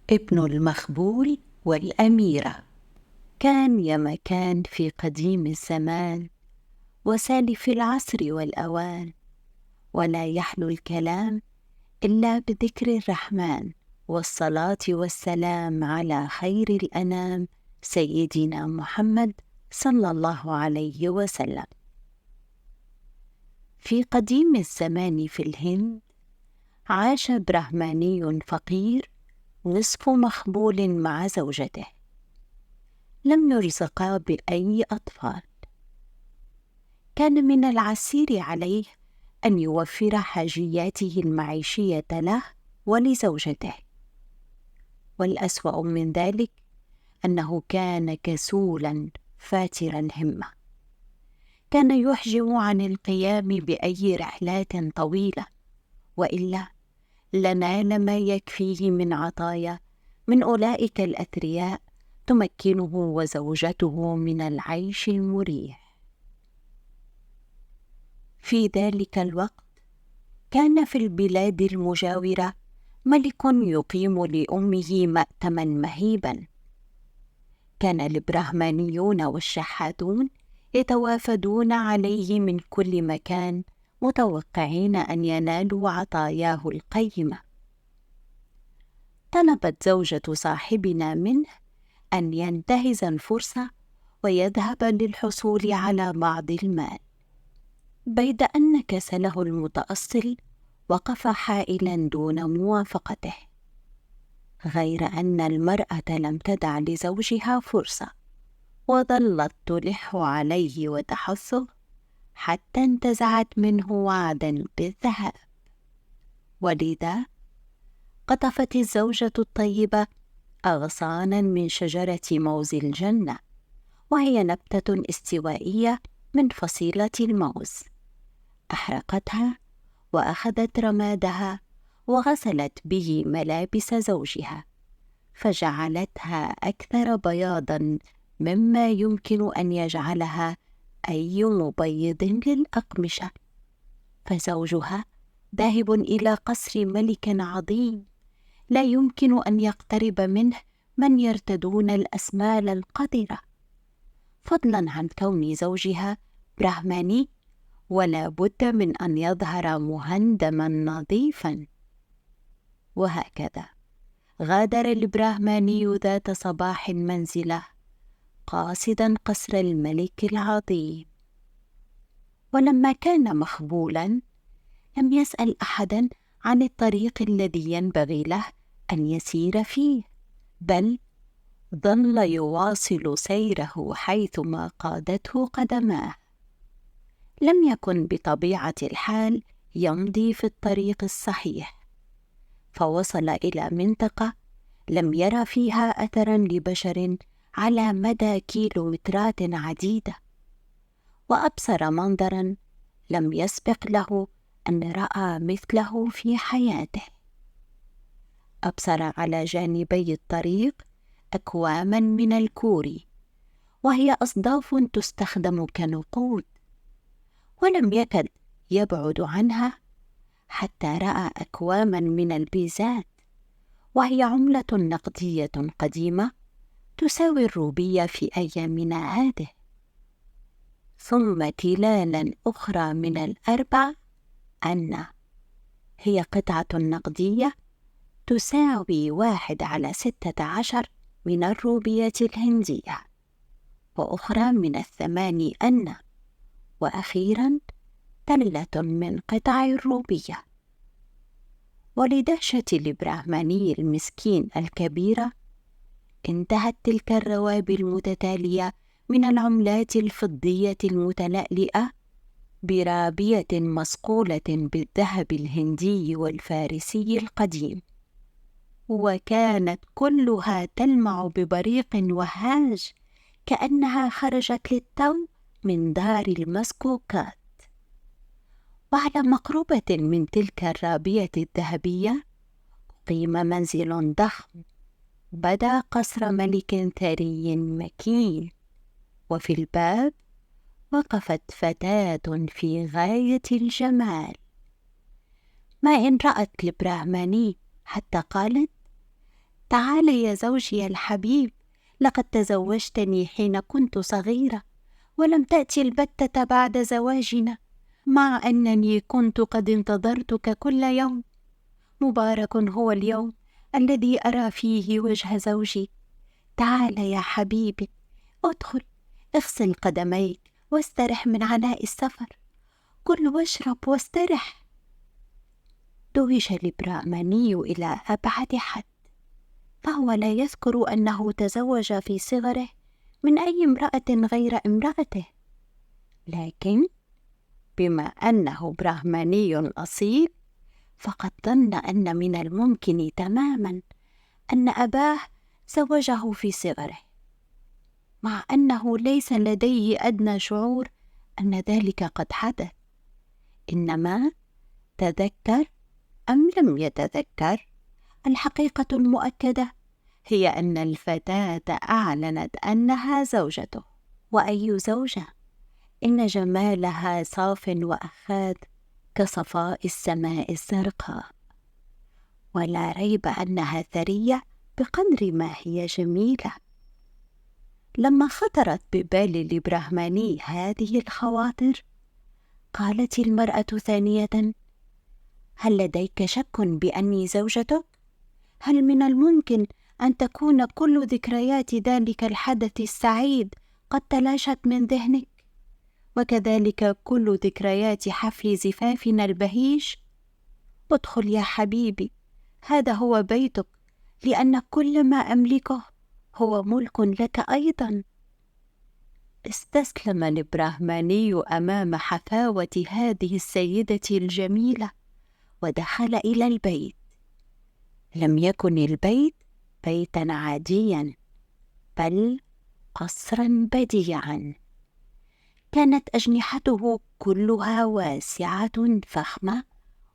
ابن المخبول والأميرة. كان يا مكان في قديم الزمان وسالف العصر والأوان، ولا يحلو الكلام إلا بذكر الرحمن والصلاة والسلام على خير الأنام سيدنا محمد صلى الله عليه وسلم. في قديم الزمان في الهند عاش برهماني فقير نصف مخبول مع زوجته. لم يرزقا بأي أطفال. كان من العسير عليه أن يوفر حاجياته المعيشية له ولزوجته، والأسوأ من ذلك أنه كان كسولا فاتر الهمة. كان يحجم عن القيام بأي رحلات طويلة، وإلا لنال ما يكفيه من عطايا من أولئك الأثرياء تمكنه وزوجته من العيش المريح. في ذلك الوقت كان في البلاد المجاورة ملك يقيم لأمه مأتما مهيبا. كان البرهمانيون والشحاتون يتوافدون عليه من كل مكان متوقعين أن ينالوا عطاياه القيمة. طلبت زوجة صاحبنا منه أن ينتهز الفرصة ويذهب للحصول على بعض المال، بيد أن كسله المتأصل وقف حائلا دون موافقته. غير أن المرأة لم تدع لزوجها فرصة، وظلت تلح عليه وتحثه حتى انتزعت منه وعدا بالذهاب. ولذا قطفت الزوجة الطيبة أغصانا من شجرة موز الجنة، وهي نبتة استوائية من فصيلة الموز. أحرقتها وأخذت رمادها وغسلت به ملابس زوجها، فجعلتها أكثر بياضا مما يمكن أن يجعلها أي مبيض للأقمشة. فزوجها ذاهب إلى قصر ملك عظيم لا يمكن أن يقترب منه من يرتدون الأسمال القذرة، فضلا عن كون زوجها برهماني ولا بد من أن يظهر مهندما نظيفا. وهكذا غادر البرهماني ذات صباح منزله قاصدا قصر الملك العظيم. ولما كان مخبولا لم يسأل أحدا عن الطريق الذي ينبغي له أن يسير فيه، بل ظل يواصل سيره حيثما قادته قدماه. لم يكن بطبيعة الحال يمضي في الطريق الصحيح، فوصل إلى منطقة لم يرى فيها أثرا لبشر على مدى كيلومترات عديدة، وأبصر منظرا لم يسبق له أن رأى مثله في حياته. أبصر على جانبي الطريق أكواما من الكوري، وهي أصداف تستخدم كنقود، ولم يكد يبعد عنها حتى رأى أكواما من البيزات، وهي عملة نقدية قديمة تساوي الروبية في أيامنا هذه. ثم تلالا أخرى من الأربع أن هي قطعة نقدية تساوي 1/16 من الروبية الهندية، وأخرى من 8 أن، وأخيرا تلة من قطع الروبية. ولدهشة البرهماني المسكين الكبيرة انتهت تلك الروابي المتتالية من العملات الفضية المتلألئة برابية مصقولة بالذهب الهندي والفارسي القديم، وكانت كلها تلمع ببريق وهاج كأنها خرجت للتو من دار المسكوكات. وعلى مقربة من تلك الرابية الذهبية قيم منزل ضخم بدا قصر ملك ثري مكين، وفي الباب وقفت فتاة في غاية ما إن رأت البرهماني حتى قالت: تعال يا زوجي الحبيب، لقد تزوجتني حين كنت صغيرة، ولم تأتي البتة بعد زواجنا، مع أنني كنت قد انتظرتك كل يوم. مبارك هو اليوم الذي أرى فيه وجه زوجي. تعال يا حبيبي، ادخل، اغسل قدميك واسترح من عناء السفر، كل واشرب واسترح. دهش البرهماني إلى أبعد حد، فهو لا يذكر أنه تزوج في صغره من أي امرأة غير امرأته، لكن بما أنه برهماني أصيل فقد ظن أن من الممكن تماما أن أباه زوجه في صغره، مع أنه ليس لديه أدنى شعور أن ذلك قد حدث، إنما تذكر أم لم يتذكر، الحقيقة المؤكدة هي أن الفتاة أعلنت أنها زوجته. وأي زوجة؟ إن جمالها صاف وأخاذ كصفاء السماء الزرقاء، ولا ريب أنها ثرية بقدر ما هي جميلة. لما خطرت ببال البرهماني هذه الخواطر، قالت المرأة ثانية: هل لديك شك بأني زوجتك؟ هل من الممكن أن تكون كل ذكريات ذلك الحدث السعيد قد تلاشت من ذهنك؟ وكذلك كل ذكريات حفل زفافنا البهيج؟ ادخل يا حبيبي، هذا هو بيتك، لأن كل ما أملكه هو ملك لك أيضا. استسلم البرهماني أمام حفاوة هذه السيدة الجميلة ودخل إلى البيت. لم يكن البيت بيتا عاديا، بل قصرا بديعا. كانت أجنحته كلها واسعة فخمة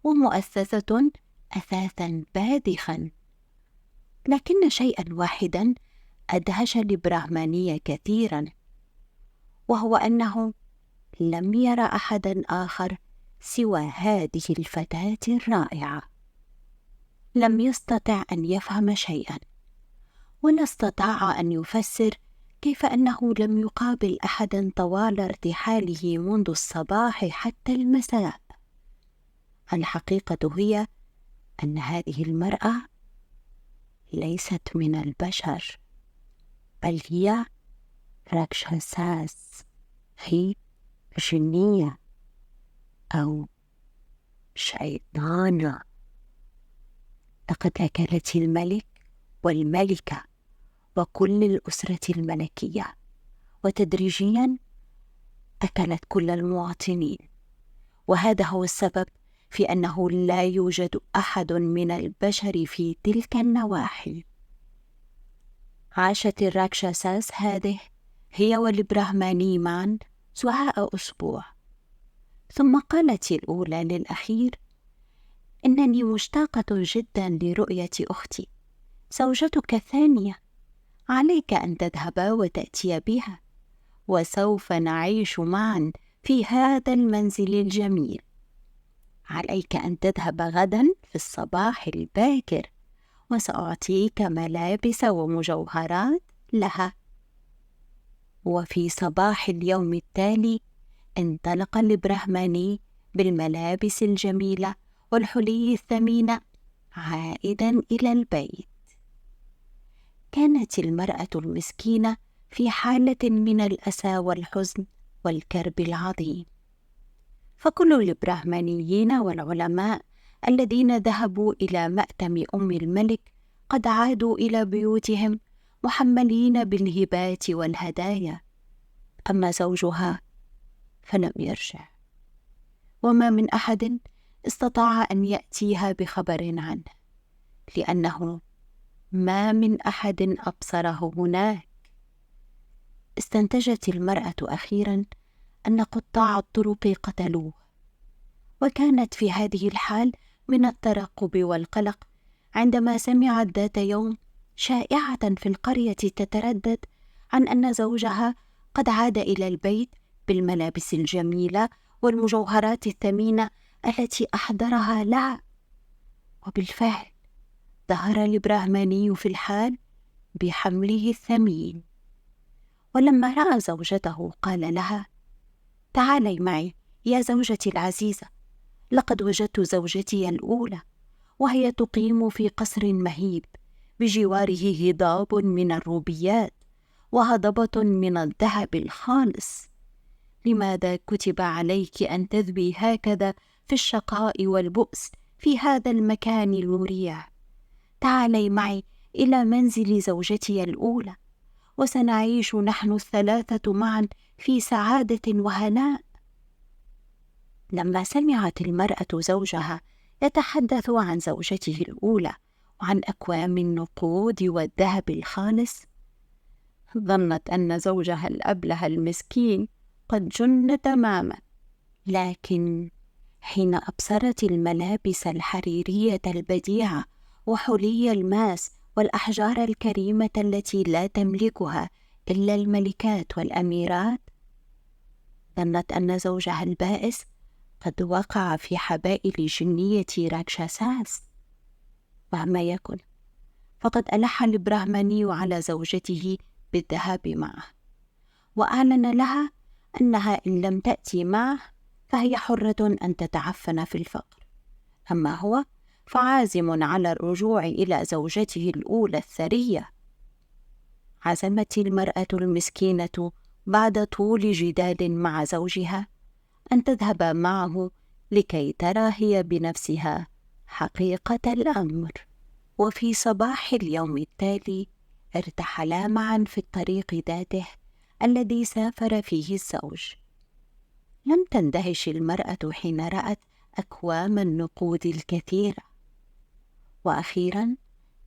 ومؤسسة أثاثا باذخا، لكن شيئا واحدا أدهش البرهماني كثيرا، وهو أنه لم يرى أحدا آخر سوى هذه الفتاة الرائعة. لم يستطع أن يفهم شيئا، ولا استطاع أن يفسر كيف أنه لم يقابل أحدا طوال ارتحاله منذ الصباح حتى المساء. الحقيقة هي أن هذه المرأة ليست من البشر، بل هي راكشاساس، هي جنية أو شيطانة. لقد أكلت الملك والملكة وكل الأسرة الملكية، وتدريجيا أكلت كل المواطنين، وهذا هو السبب في أنه لا يوجد أحد من البشر في تلك النواحي. عاشت الراكشاساس هذه هي والبرهماني معا سعاء أسبوع، ثم قالت الأولى للأخير: إنني مشتاقة جدا لرؤية أختي، زوجتك الثانية، عليك أن تذهب وتأتي بها، وسوف نعيش معا في هذا المنزل الجميل. عليك أن تذهب غدا في الصباح الباكر، وسأعطيك ملابس ومجوهرات لها. وفي صباح اليوم التالي انطلق البرهماني بالملابس الجميلة والحلي الثمينة عائدا إلى البيت. كانت المرأة المسكينة في حالة من الأسى والحزن والكرب العظيم، فكل البرهمانيين والعلماء الذين ذهبوا إلى مأتم أم الملك قد عادوا إلى بيوتهم محملين بالهبات والهدايا، أما زوجها فلم يرجع، وما من أحد استطاع أن يأتيها بخبر عنه، لأنه ما من أحد أبصره هناك. استنتجت المرأة أخيرا أن قطاع الطرق قتلوه، وكانت في هذه الحال من الترقب والقلق عندما سمعت ذات يوم شائعة في القرية تتردد عن أن زوجها قد عاد إلى البيت بالملابس الجميلة والمجوهرات الثمينة التي أحضرها لها. وبالفعل ظهر البراهماني في الحال بحمله الثمين، ولما رأى زوجته قال لها: تعالي معي يا زوجتي العزيزة، لقد وجدت زوجتي الأولى، وهي تقيم في قصر مهيب بجواره هضاب من الروبيات وهضبة من الذهب الخالص. لماذا كتب عليك أن تذبي هكذا في الشقاء والبؤس في هذا المكان المريع؟ تعالي معي إلى منزل زوجتي الأولى، وسنعيش نحن الثلاثة معا في سعادة وهناء. لما سمعت المرأة زوجها يتحدث عن زوجته الأولى وعن أكوام النقود والذهب الخالص، ظنت أن زوجها الأبله المسكين قد جن تماما. لكن حين أبصرت الملابس الحريرية البديعة وحلي الماس والأحجار الكريمة التي لا تملكها إلا الملكات والأميرات، ظنت أن زوجها البائس قد وقع في حبائل جنية راكشاساس. مهما يكن، فقد ألح البراهماني على زوجته بالذهاب معه، وأعلن لها أنها إن لم تأتي معه فهي حرة أن تتعفن في الفقر، أما هو فعازم على الرجوع إلى زوجته الأولى الثرية. عزمت المرأة المسكينة بعد طول جدال مع زوجها أن تذهب معه لكي ترى هي بنفسها حقيقة الأمر. وفي صباح اليوم التالي ارتحلا معا في الطريق ذاته الذي سافر فيه الزوج. لم تندهش المرأة حين رأت أكوام النقود الكثيرة، وأخيرا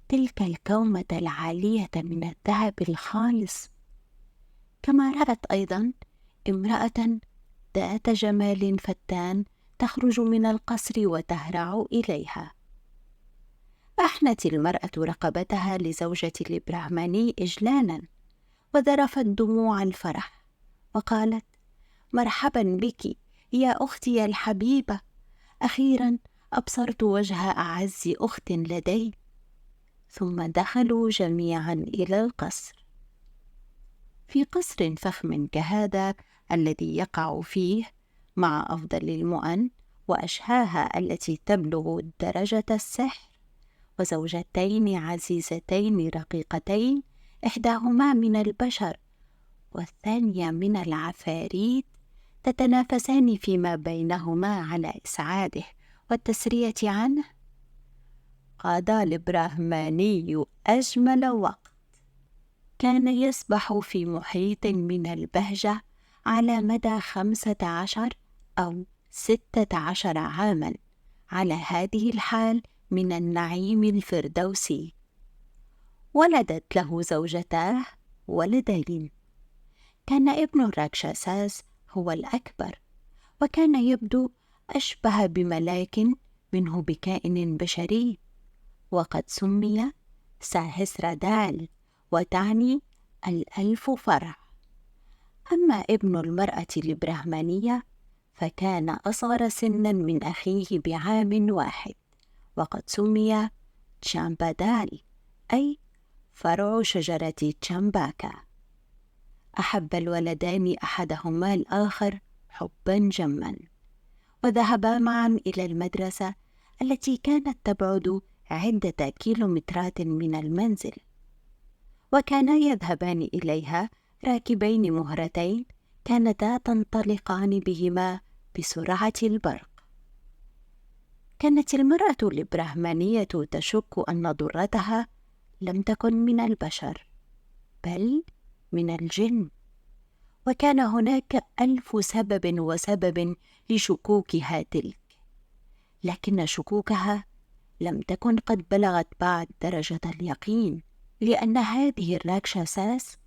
تلك الكومة العالية من الذهب الخالص، كما رأت أيضا امرأة ذات جمال فتان تخرج من القصر وتهرع إليها. أحنت المرأة رقبتها لزوجة البراهماني إجلالا، وذرفت دموع الفرح وقالت: مرحبا بك يا أختي الحبيبة، أخيرا أبصرت وجه أعز أخت لدي. ثم دخلوا جميعا إلى القصر. في قصر فخم كهذا الذي يقع فيه مع أفضل المؤن وأشهاها التي تبلغ درجة السحر، وزوجتين عزيزتين رقيقتين، إحداهما من البشر والثانية من العفاريت، تتنافسان فيما بينهما على إسعاده والتسرية عنه، قضى البراهماني أجمل وقت. كان يسبح في محيط من البهجة على مدى 15 أو 16 عاما على هذه الحال من النعيم الفردوسي. ولدت له زوجتاه ولدين. كان ابن الراكشاساس هو الأكبر، وكان يبدو أشبه بملاك منه بكائن بشري، وقد سمي ساهسرادال، وتعني 1000 فرع. أما ابن المرأة البراهمانية فكان أصغر سنا من أخيه بعام واحد، وقد سمي تشامبادال، أي فرع شجرة تشامباكا. أحب الولدان أحدهما الآخر حبا جما، وذهبا معا إلى المدرسة التي كانت تبعد عدة كيلومترات من المنزل، وكانا يذهبان إليها راكبين مهرتين كانتا تنطلقان بهما بسرعة البرق. كانت المرأة البراهمانية تشك أن ضرتها لم تكن من البشر بل من الجن، وكان هناك 1000 سبب وسبب لشكوكها تلك، لكن شكوكها لم تكن قد بلغت بعد درجة اليقين، لأن هذه الراكشاساس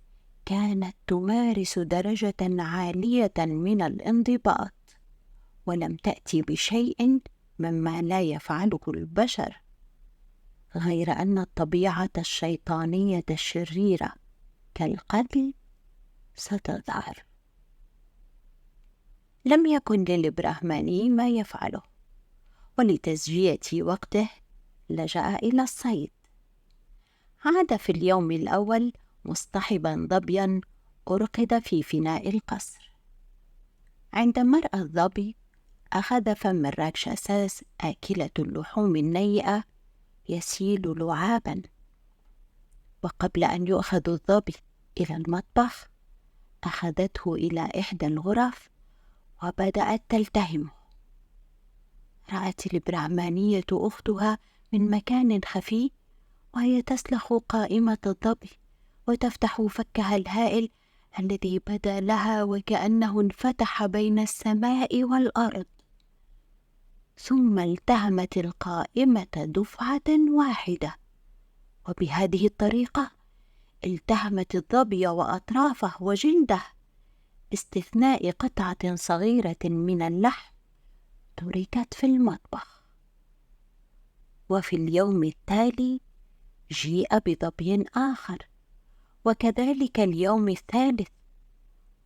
كانت تمارس درجة عالية من الانضباط، ولم تأتي بشيء مما لا يفعله البشر، غير أن الطبيعة الشيطانية الشريرة كالقتل ستظهر. لم يكن للبراهماني ما يفعله، ولتسجية وقته لجأ إلى الصيد، عاد في اليوم الأول مصطحبا ظبيا أرقد في فناء القصر. عندما رأى الظبي أخذ فم الراكشاساس آكلة اللحوم النيئة يسيل لعابا، وقبل أن يؤخذ الظبي إلى المطبخ أخذته إلى إحدى الغرف وبدأت تلتهمه. رأت البرهمانية أختها من مكان خفي وهي تسلخ قائمة الظبي وتفتح فكها الهائل الذي بدا لها وكأنه انفتح بين السماء والأرض، ثم التهمت القائمة دفعة واحدة، وبهذه الطريقة التهمت الظبي وأطرافه وجلده باستثناء قطعة صغيرة من اللحم تركت في المطبخ. وفي اليوم التالي جيء بظبي آخر، وكذلك اليوم الثالث،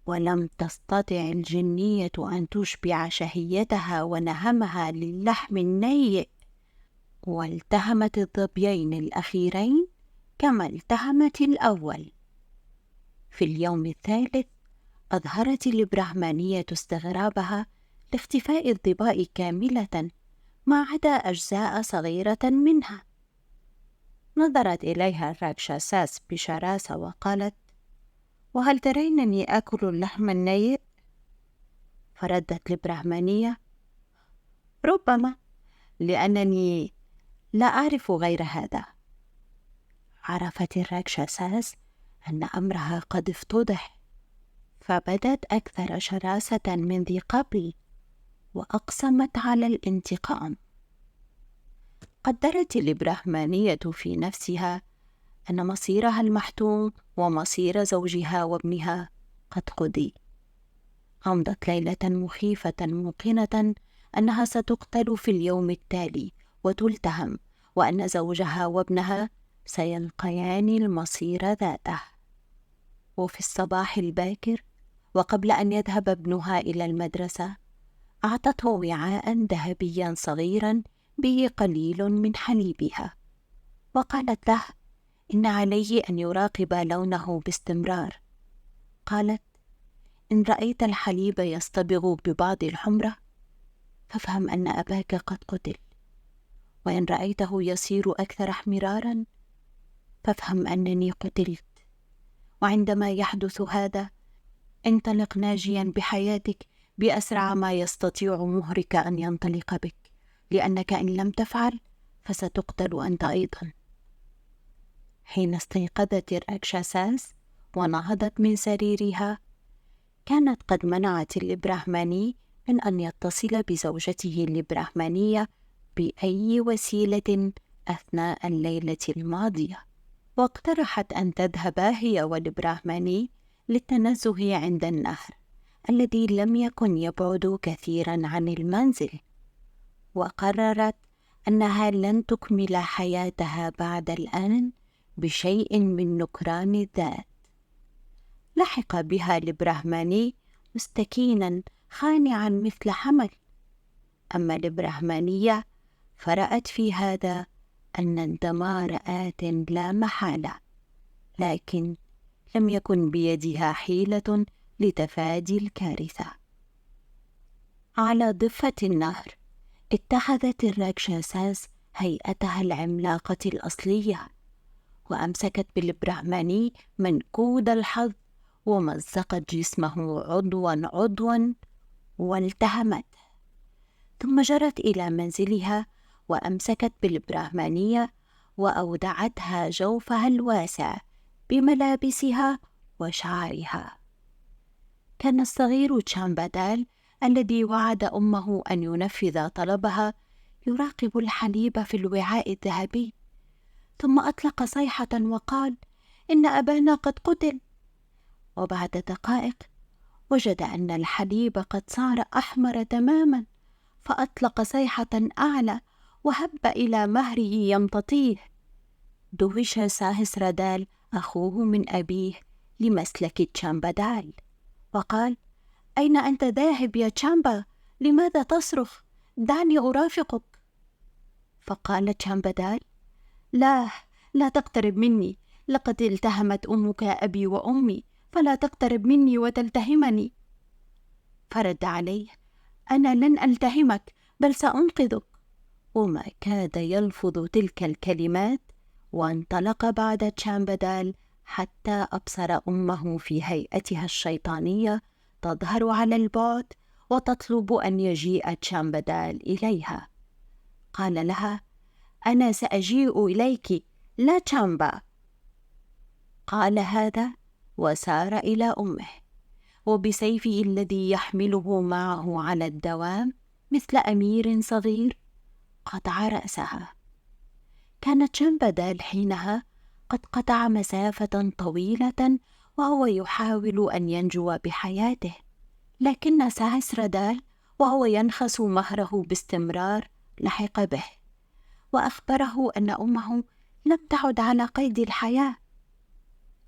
ولم تستطع الجنية أن تشبع شهيتها ونهمها للحم النيء، والتهمت الظبيين الأخيرين كما التهمت الأول. في اليوم الثالث أظهرت البرهمانية استغرابها لاختفاء الظباء كاملة ما عدا أجزاء صغيرة منها. نظرت إليها الراكشاساس بشراسة وقالت: وهل ترينني آكل اللحم النيء؟ فردت البرهمانية: ربما، لأنني لا أعرف غير هذا. عرفت الراكشاساس أن أمرها قد افتضح، فبدت أكثر شراسة من ذي قبل وأقسمت على الانتقام. قدرت البرهمانية في نفسها أن مصيرها المحتوم ومصير زوجها وابنها قد قضي. أمضت ليلة مخيفة موقنة أنها ستقتل في اليوم التالي وتلتهم، وأن زوجها وابنها سيلقيان المصير ذاته. وفي الصباح الباكر وقبل أن يذهب ابنها إلى المدرسة أعطته وعاء ذهبيا صغيرا به قليل من حليبها، وقالت له إن عليه أن يراقب لونه باستمرار. قالت: إن رأيت الحليب يصطبغ ببعض الحمرة فافهم أن أباك قد قتل، وإن رأيته يصير أكثر احمرارا فافهم أنني قتلت. وعندما يحدث هذا انطلق ناجيا بحياتك بأسرع ما يستطيع مهرك أن ينطلق بك، لأنك إن لم تفعل فستقتل أنت أيضا. حين استيقظت الراكشاساس ونهضت من سريرها كانت قد منعت البرهماني من أن يتصل بزوجته البرهمانية بأي وسيلة أثناء الليلة الماضية، واقترحت أن تذهبا هي والبرهماني للتنزه عند النهر الذي لم يكن يبعد كثيرا عن المنزل، وقررت أنها لن تكمل حياتها بعد الآن بشيء من نكران الذات. لحق بها البرهماني مستكينا خانعا مثل حمل، أما البرهمانية فرأت في هذا أن الدمار آت لا محالة، لكن لم يكن بيدها حيلة لتفادي الكارثة. على ضفة النهر اتخذت الراكشاساس هيئتها العملاقة الأصلية، وأمسكت بالبرهماني منكود الحظ ومزقت جسمه عضوا عضوا والتهمته، ثم جرت إلى منزلها وأمسكت بالبرهمانية وأودعتها جوفها الواسع بملابسها وشعرها. كان الصغير تشامبادال الذي وعد أمه أن ينفذ طلبها يراقب الحليب في الوعاء الذهبي، ثم أطلق صيحة وقال: إن أبانا قد قتل. وبعد دقائق وجد أن الحليب قد صار أحمر تماما، فأطلق صيحة أعلى وهب إلى مهره يمتطيه. دوش ساهسرادال أخوه من أبيه لمسلك تشامبادال وقال: أين أنت ذاهب يا تشامبا؟ لماذا تصرخ؟ دعني أرافقك. فقال تشامبادال: لا، لا تقترب مني، لقد التهمت أمك أبي وأمي، فلا تقترب مني وتلتهمني. فرد عليه: أنا لن ألتهمك، بل سأنقذك. وما كاد يلفظ تلك الكلمات وانطلق بعد تشامبدال حتى أبصر أمه في هيئتها الشيطانية تظهر على البعد وتطلب أن يجيء تشامبدال إليها. قال لها: أنا سأجيء إليك، لا تشامبا. قال هذا وسار إلى أمه، وبسيفه الذي يحمله معه على الدوام مثل أمير صغير قطع رأسها. كان تشامبدال حينها قد قطع مسافة طويلة وهو يحاول أن ينجو بحياته، لكن سهسردال وهو ينخس مهره باستمرار لحق به، وأخبره أن أمه لم تعد على قيد الحياة.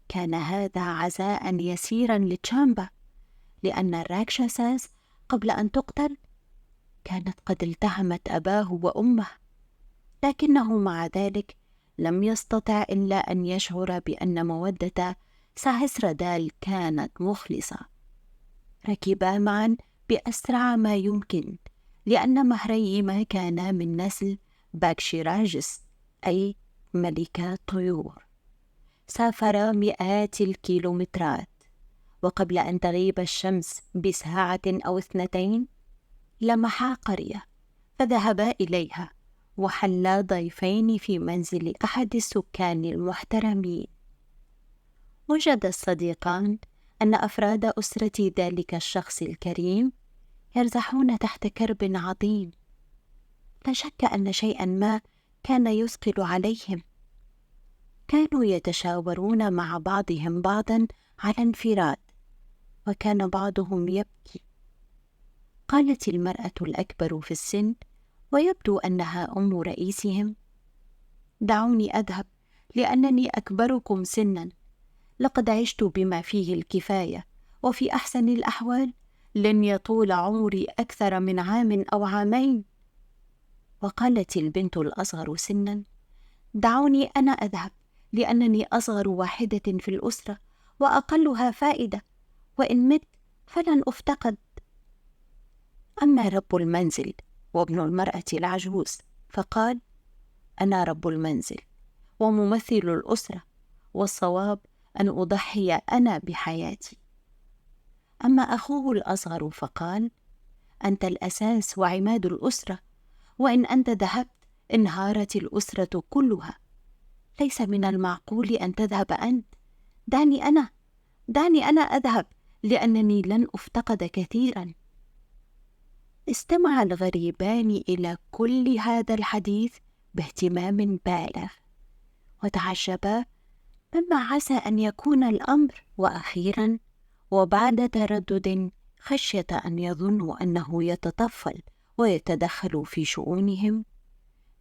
كان هذا عزاء يسيرا لتشامبا، لأن الراكشاساس قبل أن تقتل كانت قد التهمت أباه وأمه، لكنه مع ذلك لم يستطع إلا أن يشعر بأن مودة سهسردال كانت مخلصة. ركبا معا بأسرع ما يمكن، لأن مهريهما كانا من نسل باكشيراجس، أي ملكة الطيور. سافرا مئات الكيلومترات، وقبل أن تغيب الشمس بساعة أو 2 لمحا قرية فذهبا إليها، وحلا ضيفين في منزل أحد السكان المحترمين. وجد الصديقان أن أفراد أسرة ذلك الشخص الكريم يرزحون تحت كرب عظيم. لا شك أن شيئا ما كان يثقل عليهم. كانوا يتشاورون مع بعضهم بعضا على انفراد، وكان بعضهم يبكي. قالت المرأة الأكبر في السن ويبدو أنها أم رئيسهم: دعوني أذهب، لأنني أكبركم سنا، لقد عشت بما فيه الكفاية، وفي أحسن الأحوال لن يطول عمري أكثر من 1 أو 2 وقالت البنت الأصغر سنا: دعوني أنا أذهب، لأنني أصغر واحدة في الأسرة وأقلها فائدة، وإن مت فلن أفتقد. أما رب المنزل وابن المرأة العجوز فقال: أنا رب المنزل وممثل الأسرة، والصواب أن أضحي أنا بحياتي. أما أخوه الأصغر فقال: أنت الأساس وعماد الأسرة، وإن أنت ذهبت انهارت الأسرة كلها. ليس من المعقول أن تذهب أنت، دعني أنا أذهب، لأنني لن أفتقد كثيرا. استمع الغريبان إلى كل هذا الحديث باهتمام بالغ، وتعجبا مما عسى أن يكون الأمر. وأخيرا وبعد تردد خشية أن يظنوا أنه يتطفل ويتدخل في شؤونهم،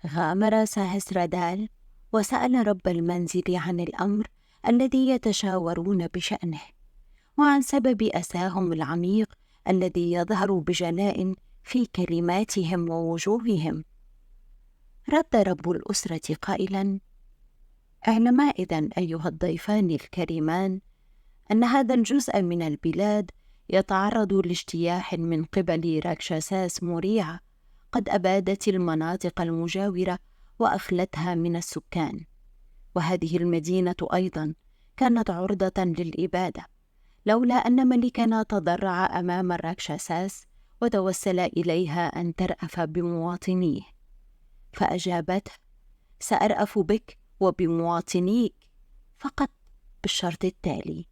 غامر سهسردال وسأل رب المنزل عن الأمر الذي يتشاورون بشأنه، وعن سبب أساهم العميق الذي يظهر بجلاء في كلماتهم ووجوههم. رد رب الأسرة قائلا: اعلما إذن أيها الضيفان الكريمان أن هذا الجزء من البلاد يتعرض لاجتياح من قبل راكشاساس مريعة قد أبادت المناطق المجاورة وأخلتها من السكان، وهذه المدينة أيضا كانت عرضة للإبادة، لولا أن ملكنا تضرع أمام الراكشاساس وتوسل إليها أن ترأف بمواطنيه. فأجابته: سأرأف بك وبمواطنيك، فقط بالشرط التالي: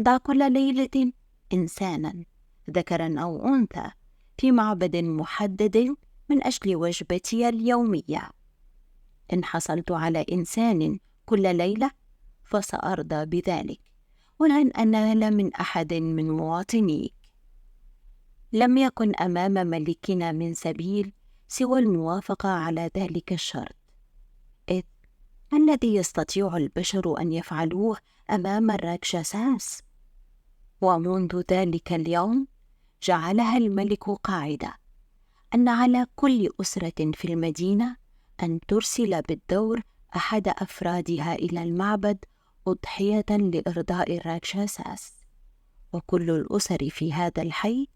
ضع كل ليلة إنسانا ذكرا أو أنثى في معبد محدد من أجل وجبتي اليومية. إن حصلت على إنسان كل ليلة فسأرضى بذلك، ولن أنال من أحد من مواطنيك. لم يكن أمام ملكنا من سبيل سوى الموافقة على ذلك الشرط، إذ ما الذي يستطيع البشر أن يفعلوه أمام الراكشاساس؟ ومنذ ذلك اليوم جعلها الملك قاعدة أن على كل أسرة في المدينة أن ترسل بالدور أحد أفرادها إلى المعبد أضحية لإرضاء الراكشاساس، وكل الأسر في هذا الحي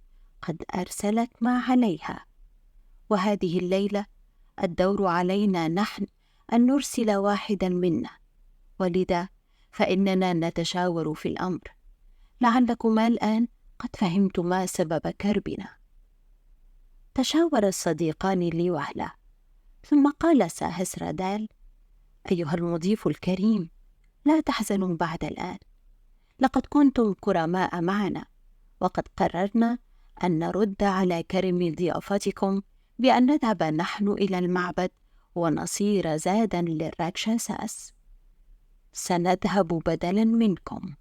قد أرسلت ما عليها. وهذه الليلة الدور علينا نحن أن نرسل واحدا منا، ولذا فإننا نتشاور في الأمر. لعلكما الآن قد فهمتما سبب كربنا. تشاور الصديقان لوهلة، ثم قال ساهسرادال: أيها المضيف الكريم، لا تحزنوا بعد الآن، لقد كنتم كرماء معنا، وقد قررنا أن نرد على كرم ضيافتكم بأن نذهب نحن إلى المعبد ونصير زادا للراكشاساس. سنذهب بدلا منكم.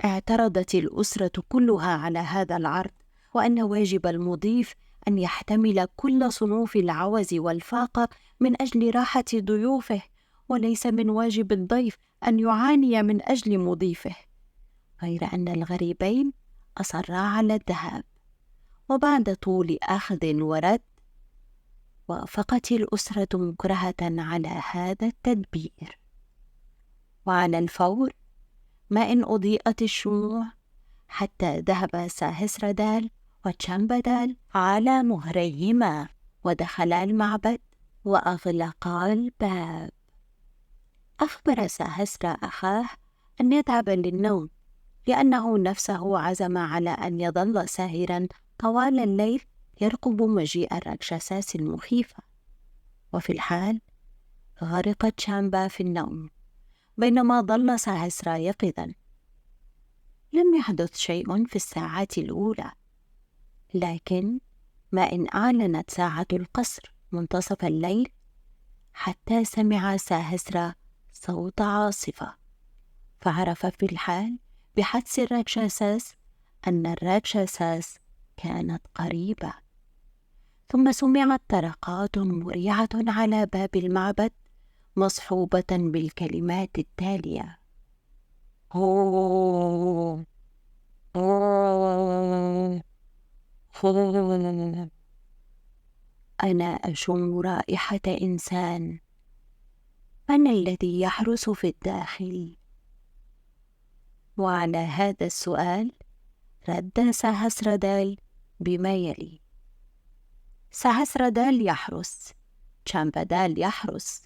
اعترضت الأسرة كلها على هذا العرض، وأن واجب المضيف أن يحتمل كل صنوف العوز والفاقة من أجل راحة ضيوفه، وليس من واجب الضيف أن يعاني من أجل مضيفه. غير أن الغريبين أصرا على الذهاب، وبعد طول أخذ ورد وافقت الأسرة مكرهة على هذا التدبير. وعلى الفور، ما إن أضيئت الشموع، حتى ذهب ساهسرادال وتشامبادال على مهريهما ودخلا المعبد وأغلقا الباب. أخبر ساهسرا أخاه أن يذهب للنوم، لأنه نفسه عزم على أن يظل ساهرا طوال الليل يرقب مجيء الراكشاساس المخيفة. وفي الحال غرقت شامبا في النوم، بينما ظل ساهسرا يقظا. لم يحدث شيء في الساعات الأولى، لكن ما إن أعلنت ساعة القصر منتصف الليل، حتى سمع ساهسرا صوت عاصفة، فعرف في الحال بحدس الراكشاساس أن الراكشاساس كانت قريبة. ثم سمعت طرقات مريعة على باب المعبد مصحوبة بالكلمات التالية: أنا أشم رائحة إنسان، من الذي يحرس في الداخل؟ وعلى هذا السؤال رد ساهسرادال بما يلي: ساهسرادال يحرس، تشامبادال يحرس،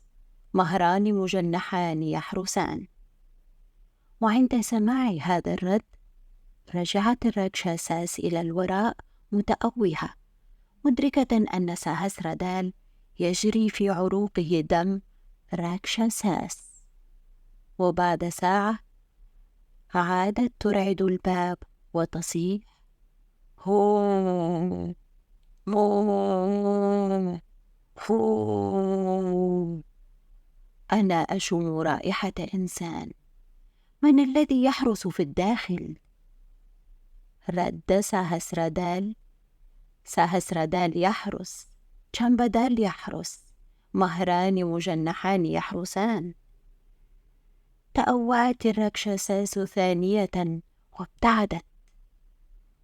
مهران مجنحان يحرسان. وعند سماع هذا الرد رجعت الراكشاساس إلى الوراء متأوهة، مدركة أن ساهسرادال يجري في عروقه دم راكشاساس. وبعد ساعة عادت ترعد الباب وتصيح: هو أنا أشم رائحة إنسان، من الذي يحرس في الداخل؟ رد ساهسرادال: ساهسرادال يحرس، تشامبادال يحرس، مهران مجنحان يحرسان. تأوعت الراكشاساس ثانية وابتعدت.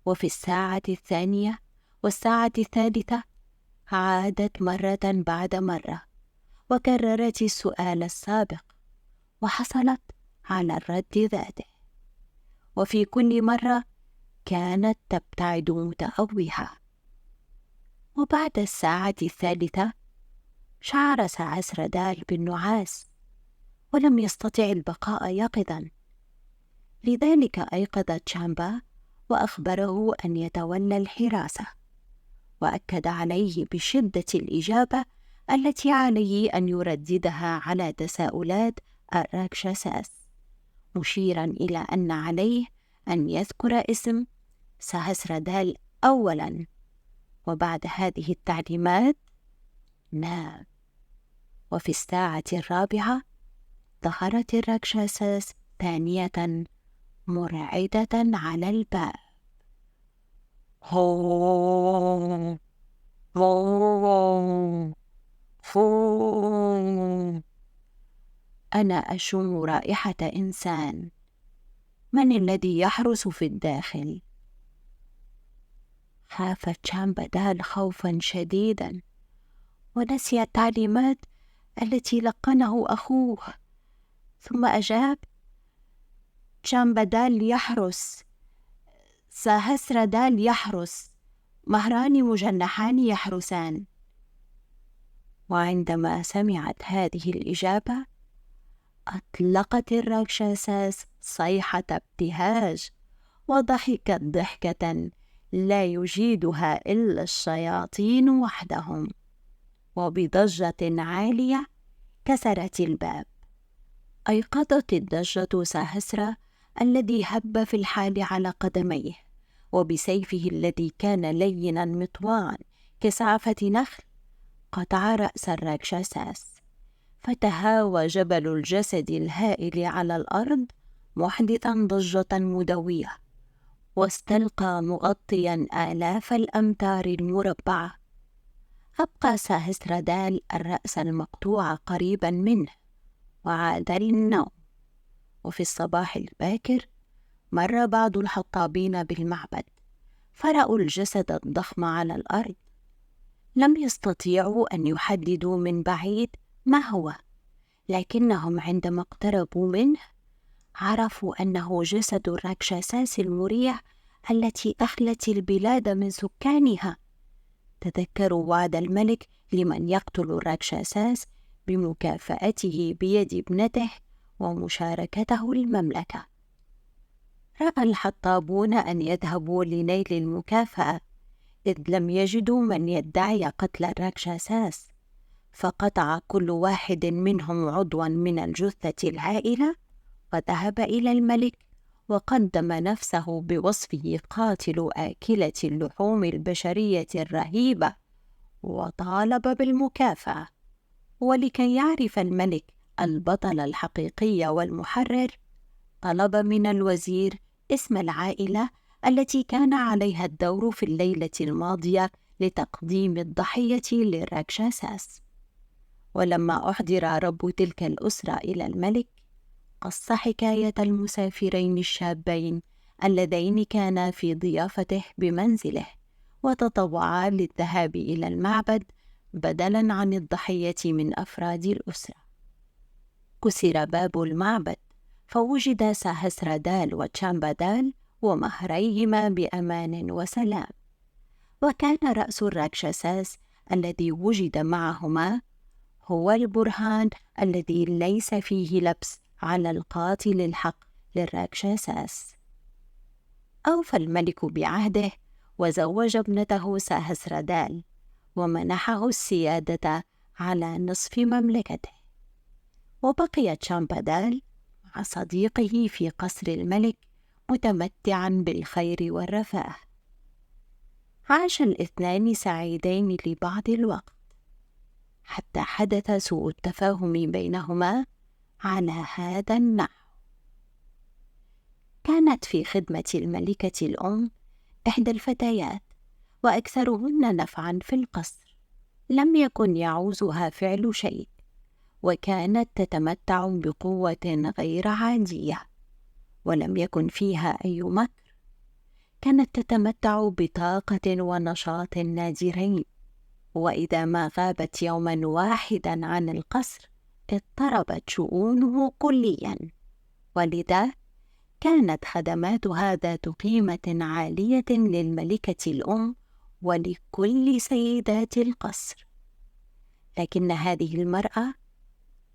وفي الساعة الثانية والساعة الثالثة عادت مرة بعد مرة، وكررت السؤال السابق، وحصلت على الرد ذاته. وفي كل مرة كانت تبتعد متأوهة. وبعد الساعة الثالثة شعر ساهسرادال بالنعاس، ولم يستطع البقاء يقظا. لذلك أيقظ تشامبا وأخبره أن يتولى الحراسة، وأكد عليه بشدة الإجابة التي عليه أن يرددها على تساؤلات الراكشاساس، مشيرا إلى أن عليه أن يذكر اسم ساهسرادال أولا، وبعد هذه التعليمات نام. وفي الساعة الرابعة ظهرت الراكشاساس ثانية مرعدة على الباب: أنا أشم رائحة إنسان، من الذي يحرس في الداخل؟ خاف تشامبادال خوفا شديدا، ونسي التعليمات التي لقنه أخوه. ثم أجاب: تشامبادال يحرس، ساهسرادال يحرس، مهران مجنحان يحرسان. وعندما سمعت هذه الإجابة أطلقت الراكشاساس صيحة ابتهاج، وضحكت ضحكة لا يجيدها إلا الشياطين وحدهم، وبضجة عالية كسرت الباب. أيقظت الضجة ساهسرا الذي هب في الحال على قدميه، وبسيفه الذي كان لينا مطواعا كسعفة نخل قطع رأس الراكشاساس، فتهاوى جبل الجسد الهائل على الأرض محدثا ضجة مدوية، واستلقى مغطيا آلاف الأمتار المربعة. أبقى ساهسرادال الرأس المقطوع قريبا منه وعاد للنوم. وفي الصباح الباكر مر بعض الحطابين بالمعبد، فرأوا الجسد الضخم على الأرض. لم يستطيعوا أن يحددوا من بعيد ما هو، لكنهم عندما اقتربوا منه عرفوا أنه جسد الراكشاساس المريع التي أخلت البلاد من سكانها. تذكروا وعد الملك لمن يقتل الراكشاساس بمكافأته بيد ابنته ومشاركته المملكة. رأى الحطابون أن يذهبوا لنيل المكافأة، إذ لم يجدوا من يدعي قتل الراكشاساس، فقطع كل واحد منهم عضوا من الجثة الهائلة وذهب إلى الملك، وقدم نفسه بوصفه قاتل آكلة اللحوم البشرية الرهيبة، وطالب بالمكافأة. ولكي يعرف الملك البطل الحقيقي والمحرر، طلب من الوزير اسم العائلة التي كان عليها الدور في الليلة الماضية لتقديم الضحية للراكشاساس. ولما أحضر رب تلك الأسرة إلى الملك، قص حكاية المسافرين الشابين اللذين كانا في ضيافته بمنزله، وتطوعا للذهاب إلى المعبد بدلاً عن الضحية من أفراد الأسرة. كسر باب المعبد، فوجد ساهسرادال وتشامبادال ومهريهما بأمان وسلام. وكان رأس الراكشاساس الذي وجد معهما هو البرهان الذي ليس فيه لبس على القاتل الحق للراكشاساس. أوفى الملك بعهده وزوج ابنته ساهسرادال، ومنحه السيادة على نصف مملكته. وبقي تشامبادال مع صديقه في قصر الملك متمتعا بالخير والرفاه. عاش الاثنان سعيدين لبعض الوقت، حتى حدث سوء التفاهم بينهما على هذا النحو. كانت في خدمة الملكة الأم إحدى الفتيات، وأكثرهن نفعا في القصر. لم يكن يعوزها فعل شيء، وكانت تتمتع بقوة غير عادية، ولم يكن فيها أي مكر. كانت تتمتع بطاقة ونشاط نادرين، وإذا ما غابت يوما واحدا عن القصر اضطربت شؤونه كليا، ولذا كانت خدماتها ذات قيمة عالية للملكة الأم ولكل سيدات القصر. لكن هذه المرأة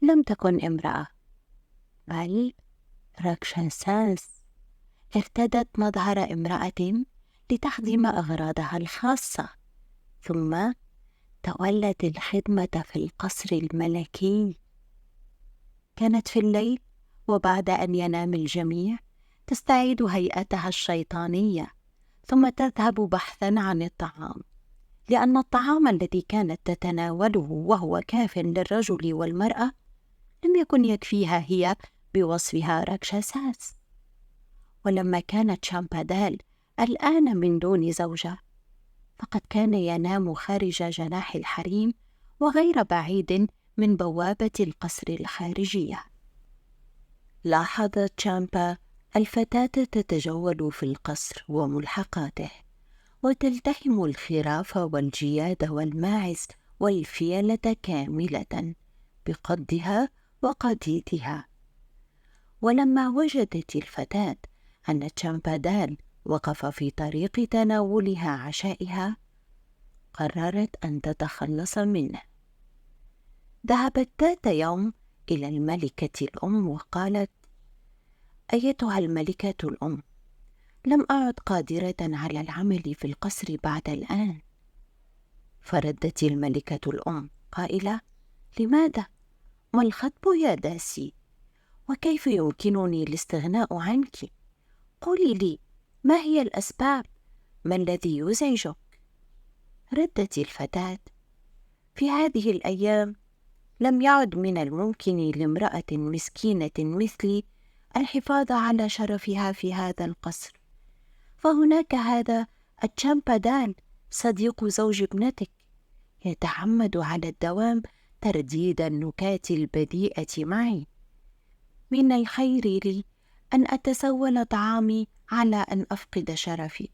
لم تكن امرأة، بل راكشاساس ارتدت مظهر امرأة لتخدم أغراضها الخاصة، ثم تولت الخدمة في القصر الملكي. كانت في الليل وبعد أن ينام الجميع تستعيد هيئتها الشيطانية، ثم تذهب بحثا عن الطعام، لأن الطعام الذي كانت تتناوله وهو كاف للرجل والمرأة لم يكن يكفيها هي بوصفها راكشاساس. ولما كانت تشامبادال الآن من دون زوجة، فقد كان ينام خارج جناح الحريم وغير بعيد من بوابة القصر الخارجية. لاحظت تشامبا الفتاة تتجول في القصر وملحقاته، وتلتهم الخراف والجياد والماعز والفيلة كاملة بقضها وقضيتها. ولما وجدت الفتاة أن تشامبادال وقف في طريق تناولها عشائها، قررت أن تتخلص منه. ذهبت ذات يوم إلى الملكة الأم وقالت: أيتها الملكة الأم، لم أعد قادرة على العمل في القصر بعد الآن. فردت الملكة الأم قائلة: لماذا؟ ما الخطب يا داسي؟ وكيف يمكنني الاستغناء عنك؟ قولي لي، ما هي الأسباب؟ ما الذي يزعجك؟ ردت الفتاة: في هذه الأيام لم يعد من الممكن لامرأة مسكينة مثلي الحفاظ على شرفها في هذا القصر، فهناك هذا التشامبادال صديق زوج ابنتك يتعمد على الدوام ترديد النكات البذيئة معي. من الخير لي أن أتسول طعامي على أن أفقد شرفي،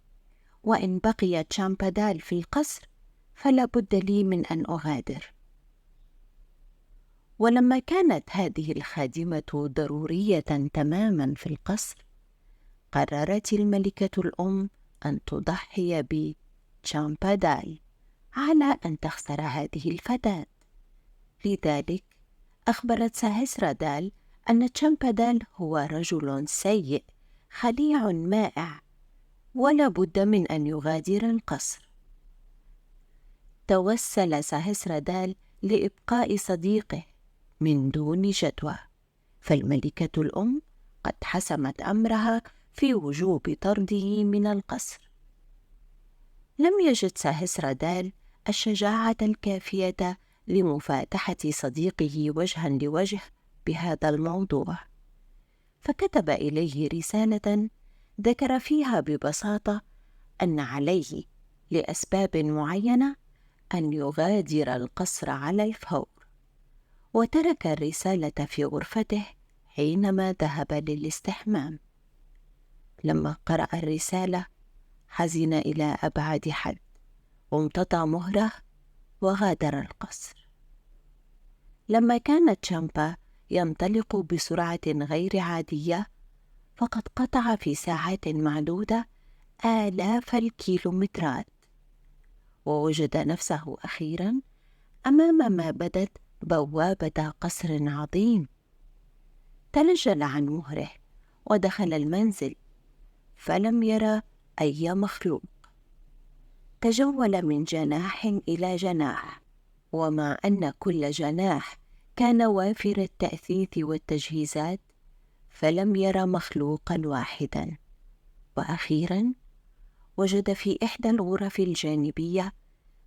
وإن بقي تشامبادال في القصر فلا بد لي من أن أغادر. ولما كانت هذه الخادمة ضرورية تماما في القصر، قررت الملكة الأم أن تضحي بتشامبادال على أن تخسر هذه الفتاة. لذلك أخبرت ساهسرادال أن تشامبادال هو رجل سيء خليع مائع، ولا بد من أن يغادر القصر. توسل ساهسرادال لإبقاء صديقه من دون جدوى، فالملكة الأم قد حسمت أمرها في وجوب طرده من القصر. لم يجد ساهسرادال الشجاعة الكافية لمفاتحة صديقه وجها لوجه بهذا الموضوع، فكتب إليه رسالة ذكر فيها ببساطة أن عليه لأسباب معينة أن يغادر القصر على الفور، وترك الرسالة في غرفته حينما ذهب للاستحمام. لما قرأ الرسالة حزن إلى أبعد حد، وامتطى مهره وغادر القصر. لما كان تشامبا ينطلق بسرعة غير عادية، فقد قطع في ساعات معدودة آلاف الكيلومترات، ووجد نفسه أخيرا أمام ما بدت بوابة قصر عظيم. تنجل عن مهره ودخل المنزل، فلم يرى أي مخلوق. تجول من جناح إلى جناح، ومع أن كل جناح كان وافر التأثيث والتجهيزات، فلم يرى مخلوقا واحدا. وأخيرا وجد في إحدى الغرف الجانبية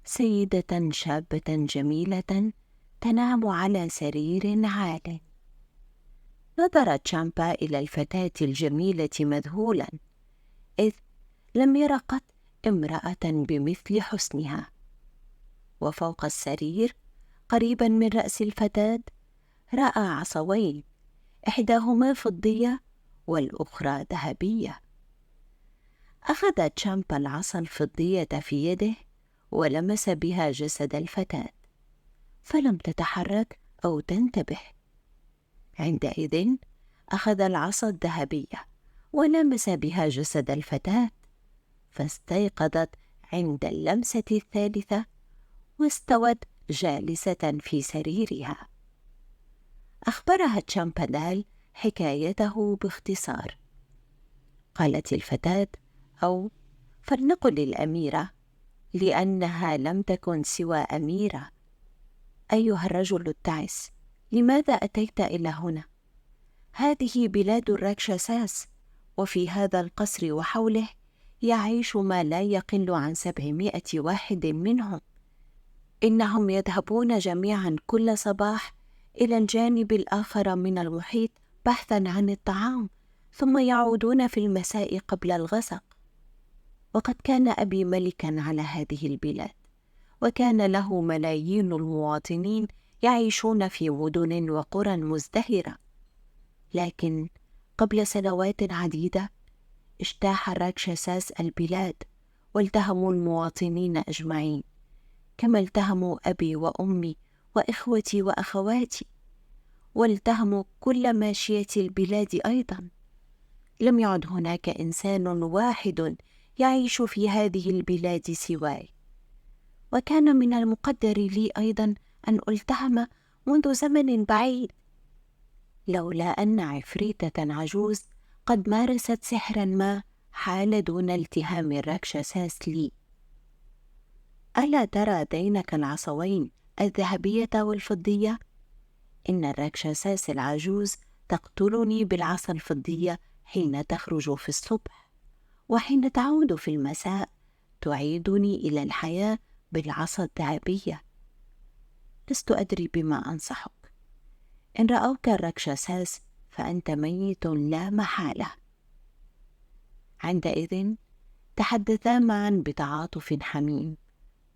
سيدة شابة جميلة تنام على سرير عال. نظر تشامبا إلى الفتاة الجميلة مذهولا، إذ لم ير قط امرأة بمثل حسنها. وفوق السرير قريبا من رأس الفتاة رأى عصوين، إحداهما فضية والأخرى ذهبية. أخذ تشامبا العصا الفضية في يده ولمس بها جسد الفتاة، فلم تتحرك أو تنتبه. عندئذ أخذ العصا الذهبية ولمس بها جسد الفتاة، فاستيقظت عند اللمسة الثالثة واستوت جالسة في سريرها. أخبرها تشامبادال حكايته باختصار. قالت الفتاة، أو فلنقل الأميرة لأنها لم تكن سوى أميرة: أيها الرجل التعس، لماذا أتيت إلى هنا؟ هذه بلاد الراكشاساس، وفي هذا القصر وحوله يعيش ما لا يقل عن 700 واحد منهم. إنهم يذهبون جميعا كل صباح إلى الجانب الآخر من المحيط بحثا عن الطعام، ثم يعودون في المساء قبل الغسق. وقد كان أبي ملكا على هذه البلاد، وكان له ملايين المواطنين يعيشون في مدن وقرى مزدهرة، لكن قبل سنوات عديدة اجتاح الراكشاساس البلاد والتهموا المواطنين أجمعين، كما التهموا أبي وأمي وإخوتي وأخواتي، والتهموا كل ماشية البلاد أيضا. لم يعد هناك إنسان واحد يعيش في هذه البلاد سواي، وكان من المقدر لي أيضا أن ألتهم منذ زمن بعيد، لولا أن عفريتة عجوز قد مارست سحرا ما حال دون التهام الراكشاساس لي. ألا ترى دينك العصوين الذهبية والفضية؟ إن الراكشاساس العجوز تقتلني بالعصا الفضية حين تخرج في الصبح، وحين تعود في المساء تعيدني إلى الحياة بالعصا الذهبية. لست أدري بما أنصحك. إن رأوك الراكشاساس فأنت ميت لا محالة. عندئذ تحدثا معا بتعاطف حميم،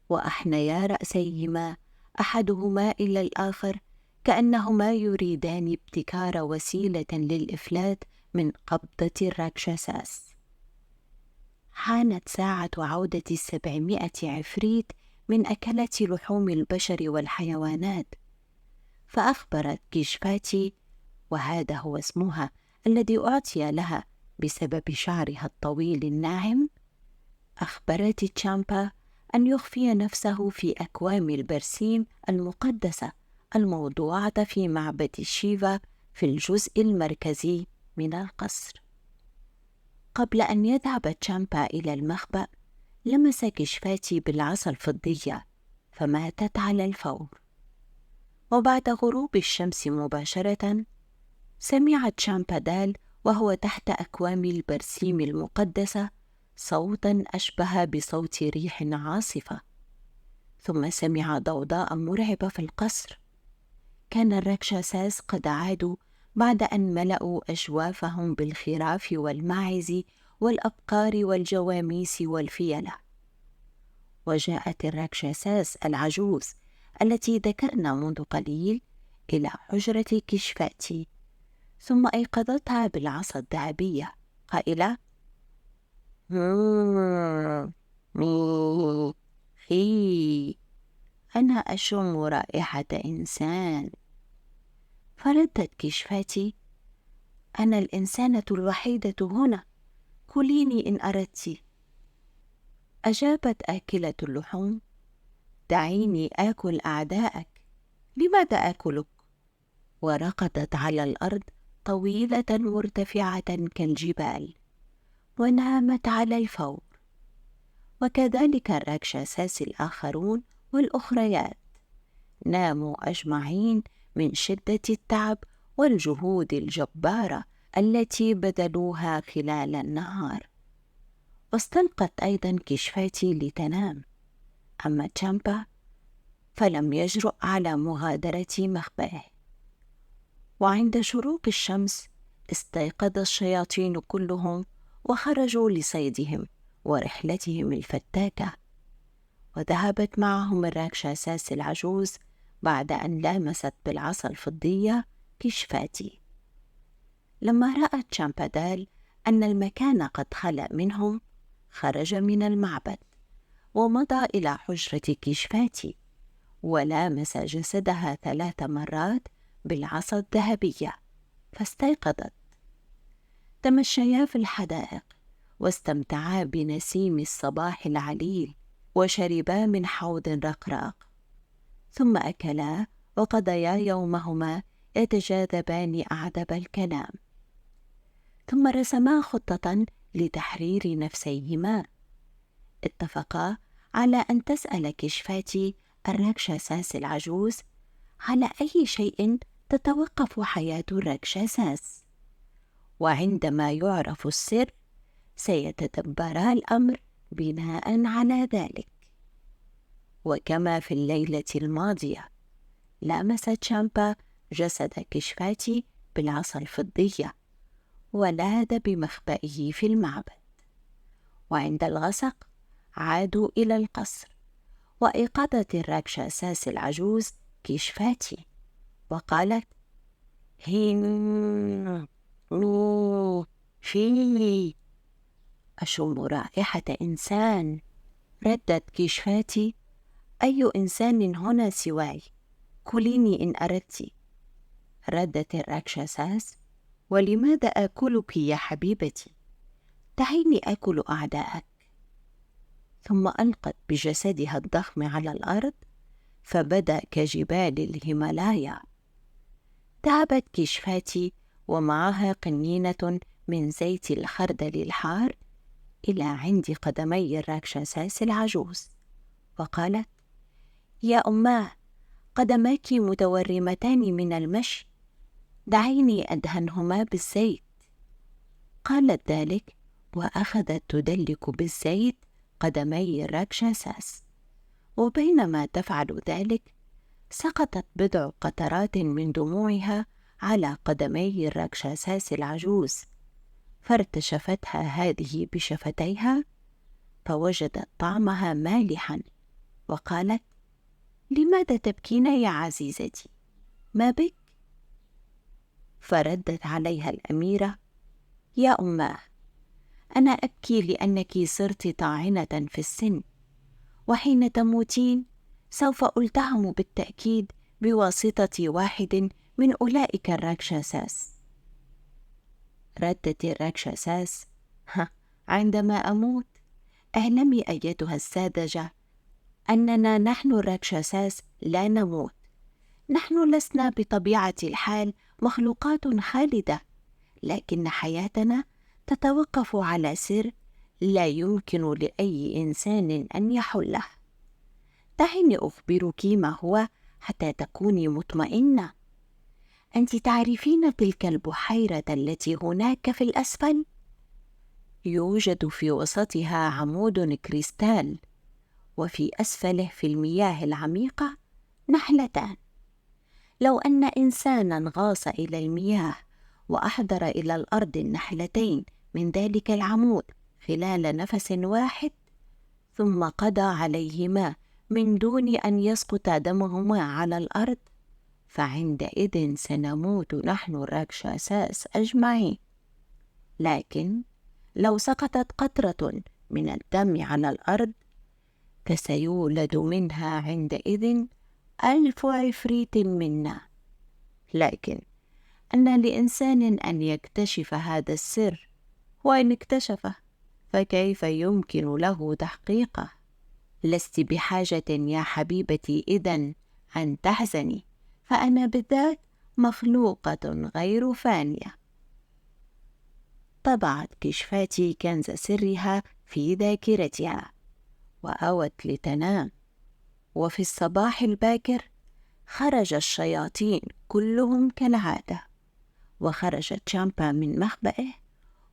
وأحنيا رأسيهما أحدهما إلى الآخر كأنهما يريدان ابتكار وسيلة للإفلات من قبضة الراكشاساس. حانت ساعة عودة 700 عفريت من أكلة لحوم البشر والحيوانات، فأخبرت كيشفاتي، وهذا هو اسمها الذي أعطي لها بسبب شعرها الطويل الناعم، أخبرت تشامبا أن يخفي نفسه في أكوام البرسيم المقدسة الموضوعة في معبد شيفا في الجزء المركزي من القصر. قبل أن يذهب تشامبا إلى المخبأ لمس كشفاتي بالعصا الفضية فماتت على الفور. وبعد غروب الشمس مباشرة سمع تشامبادال وهو تحت أكوام البرسيم المقدسة صوتا أشبه بصوت ريح عاصفة، ثم سمع ضوضاء مرعبة في القصر. كان الراكشاساس قد عادوا بعد أن ملأوا أجوافهم بالخراف والماعز والأبقار والجواميس والفيلة. وجاءت الراكشاساس العجوز التي ذكرنا منذ قليل إلى حجرة كشفاتي، ثم أيقظتها بالعصا الذهبية قائلة: خي، أنا أشم رائحة إنسان. فردت كشفاتي: أنا الإنسانة الوحيدة هنا، كليني إن أردت. أجابت آكلة اللحوم: دعيني آكل أعدائك، لماذا آكلك؟ ورقدت على الأرض طويلة مرتفعة كالجبال، ونامت على الفور. وكذلك الراكشاساس الآخرون والأخريات ناموا أجمعين من شدة التعب والجهود الجبارة التي بذلوها خلال النهار. واستلقت أيضا كشفاتي لتنام، أما تشامبا فلم يجرؤ على مغادرة مخبئه. وعند شروق الشمس استيقظ الشياطين كلهم وخرجوا لصيدهم ورحلتهم الفتاكة، وذهبت معهم الراكشاساس العجوز بعد أن لامست بالعصا الفضية كشفاتي. لما رأت تشامبادال أن المكان قد خلا منهم خرج من المعبد ومضى إلى حجرة كشفاتي ولامس جسدها 3 مرات بالعصا الذهبية فاستيقظت. تمشيا في الحدائق واستمتعا بنسيم الصباح العليل وشربا من حوض رقراق، ثم أكلا وقضيا يومهما يتجاذبان أعذب الكلام. ثم رسما خطة لتحرير نفسيهما. اتفقا على أن تسأل كشفاتي الراكشاساس العجوز على أي شيء تتوقف حياة الراكشاساس، وعندما يعرف السر سيتدبرا الأمر بناء على ذلك. وكما في الليلة الماضية لامست تشامبا جسد كشفاتي بالعصا الفضية ولاذ بمخبئه في المعبد. وعند الغسق عادوا إلى القصر، وأيقظت الراكشاساس العجوز كشفاتي وقالت: هين في أشم رائحة إنسان. ردت كشفاتي: أي إنسان هنا سواي؟ كليني إن أردت. ردت الراكشاساس: ولماذا آكلك يا حبيبتي؟ دعيني آكل أعداءك. ثم ألقت بجسدها الضخم على الأرض فبدا كجبال الهيمالايا. ذهبت كشفاتي ومعها قنينة من زيت الخردل الحار إلى عند قدمي الراكشاساس العجوز، وقالت: يا أماه، قدماك متورمتان من المشي، دعيني أدهنهما بالزيت. قالت ذلك وأخذت تدلك بالزيت قدمي الراكشاساس، وبينما تفعل ذلك سقطت بضع قطرات من دموعها على قدمي الراكشاساس العجوز، فارتشفتها هذه بشفتيها فوجدت طعمها مالحا، وقالت: لماذا تبكين يا عزيزتي؟ ما بك؟ فردت عليها الأميرة: يا أماه، أنا أبكي لأنك صرت طاعنة في السن، وحين تموتين سوف ألتهم بالتأكيد بواسطة واحد من أولئك الراكشاساس. ردت الراكشاساس: عندما أموت اعلمي أيتها الساذجة أننا نحن الراكشاساس لا نموت، نحن لسنا بطبيعة الحال مخلوقات خالدة، لكن حياتنا تتوقف على سر لا يمكن لأي إنسان أن يحله. دعيني أخبرك ما هو حتى تكوني مطمئنة. أنت تعرفين تلك البحيرة التي هناك في الأسفل؟ يوجد في وسطها عمود كريستال، وفي أسفله في المياه العميقة نحلتان. لو أن إنسانا غاص إلى المياه وأحضر إلى الأرض النحلتين من ذلك العمود خلال نفس واحد، ثم قضى عليهما من دون أن يسقط دمهما على الأرض، فعندئذ سنموت نحن الراكشاساس أجمعين. لكن لو سقطت قطرة من الدم على الأرض فسيولد منها عندئذ 1000 عفريت منا. لكن أن لإنسان أن يكتشف هذا السر، وإن اكتشفه فكيف يمكن له تحقيقه؟ لست بحاجة يا حبيبتي إذن أن تحزني، فأنا بالذات مخلوقة غير فانية. طبعت كشفاتي كنز سرها في ذاكرتها وأوت لتنام. وفي الصباح الباكر خرج الشياطين كلهم كالعادة، وخرج تشامبا من مخبئه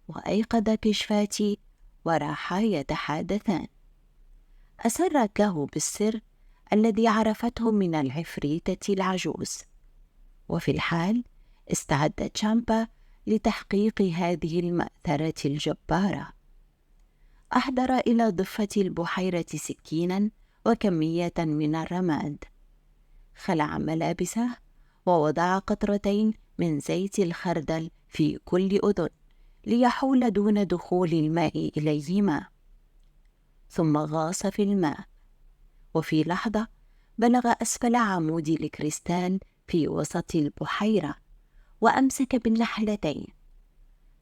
وأيقظ كشفاتي وراحا يتحادثان. أسرت له بالسر الذي عرفته من العفريتة العجوز، وفي الحال استعد تشامبا لتحقيق هذه المأثرة الجبارة. أحضر إلى ضفة البحيرة سكينا وكمية من الرماد، خلع ملابسه ووضع قطرتين من زيت الخردل في كل أذن ليحول دون دخول الماء إليهما، ثم غاص في الماء، وفي لحظة بلغ أسفل عمود الكريستال في وسط البحيرة وأمسك بالنحلتين،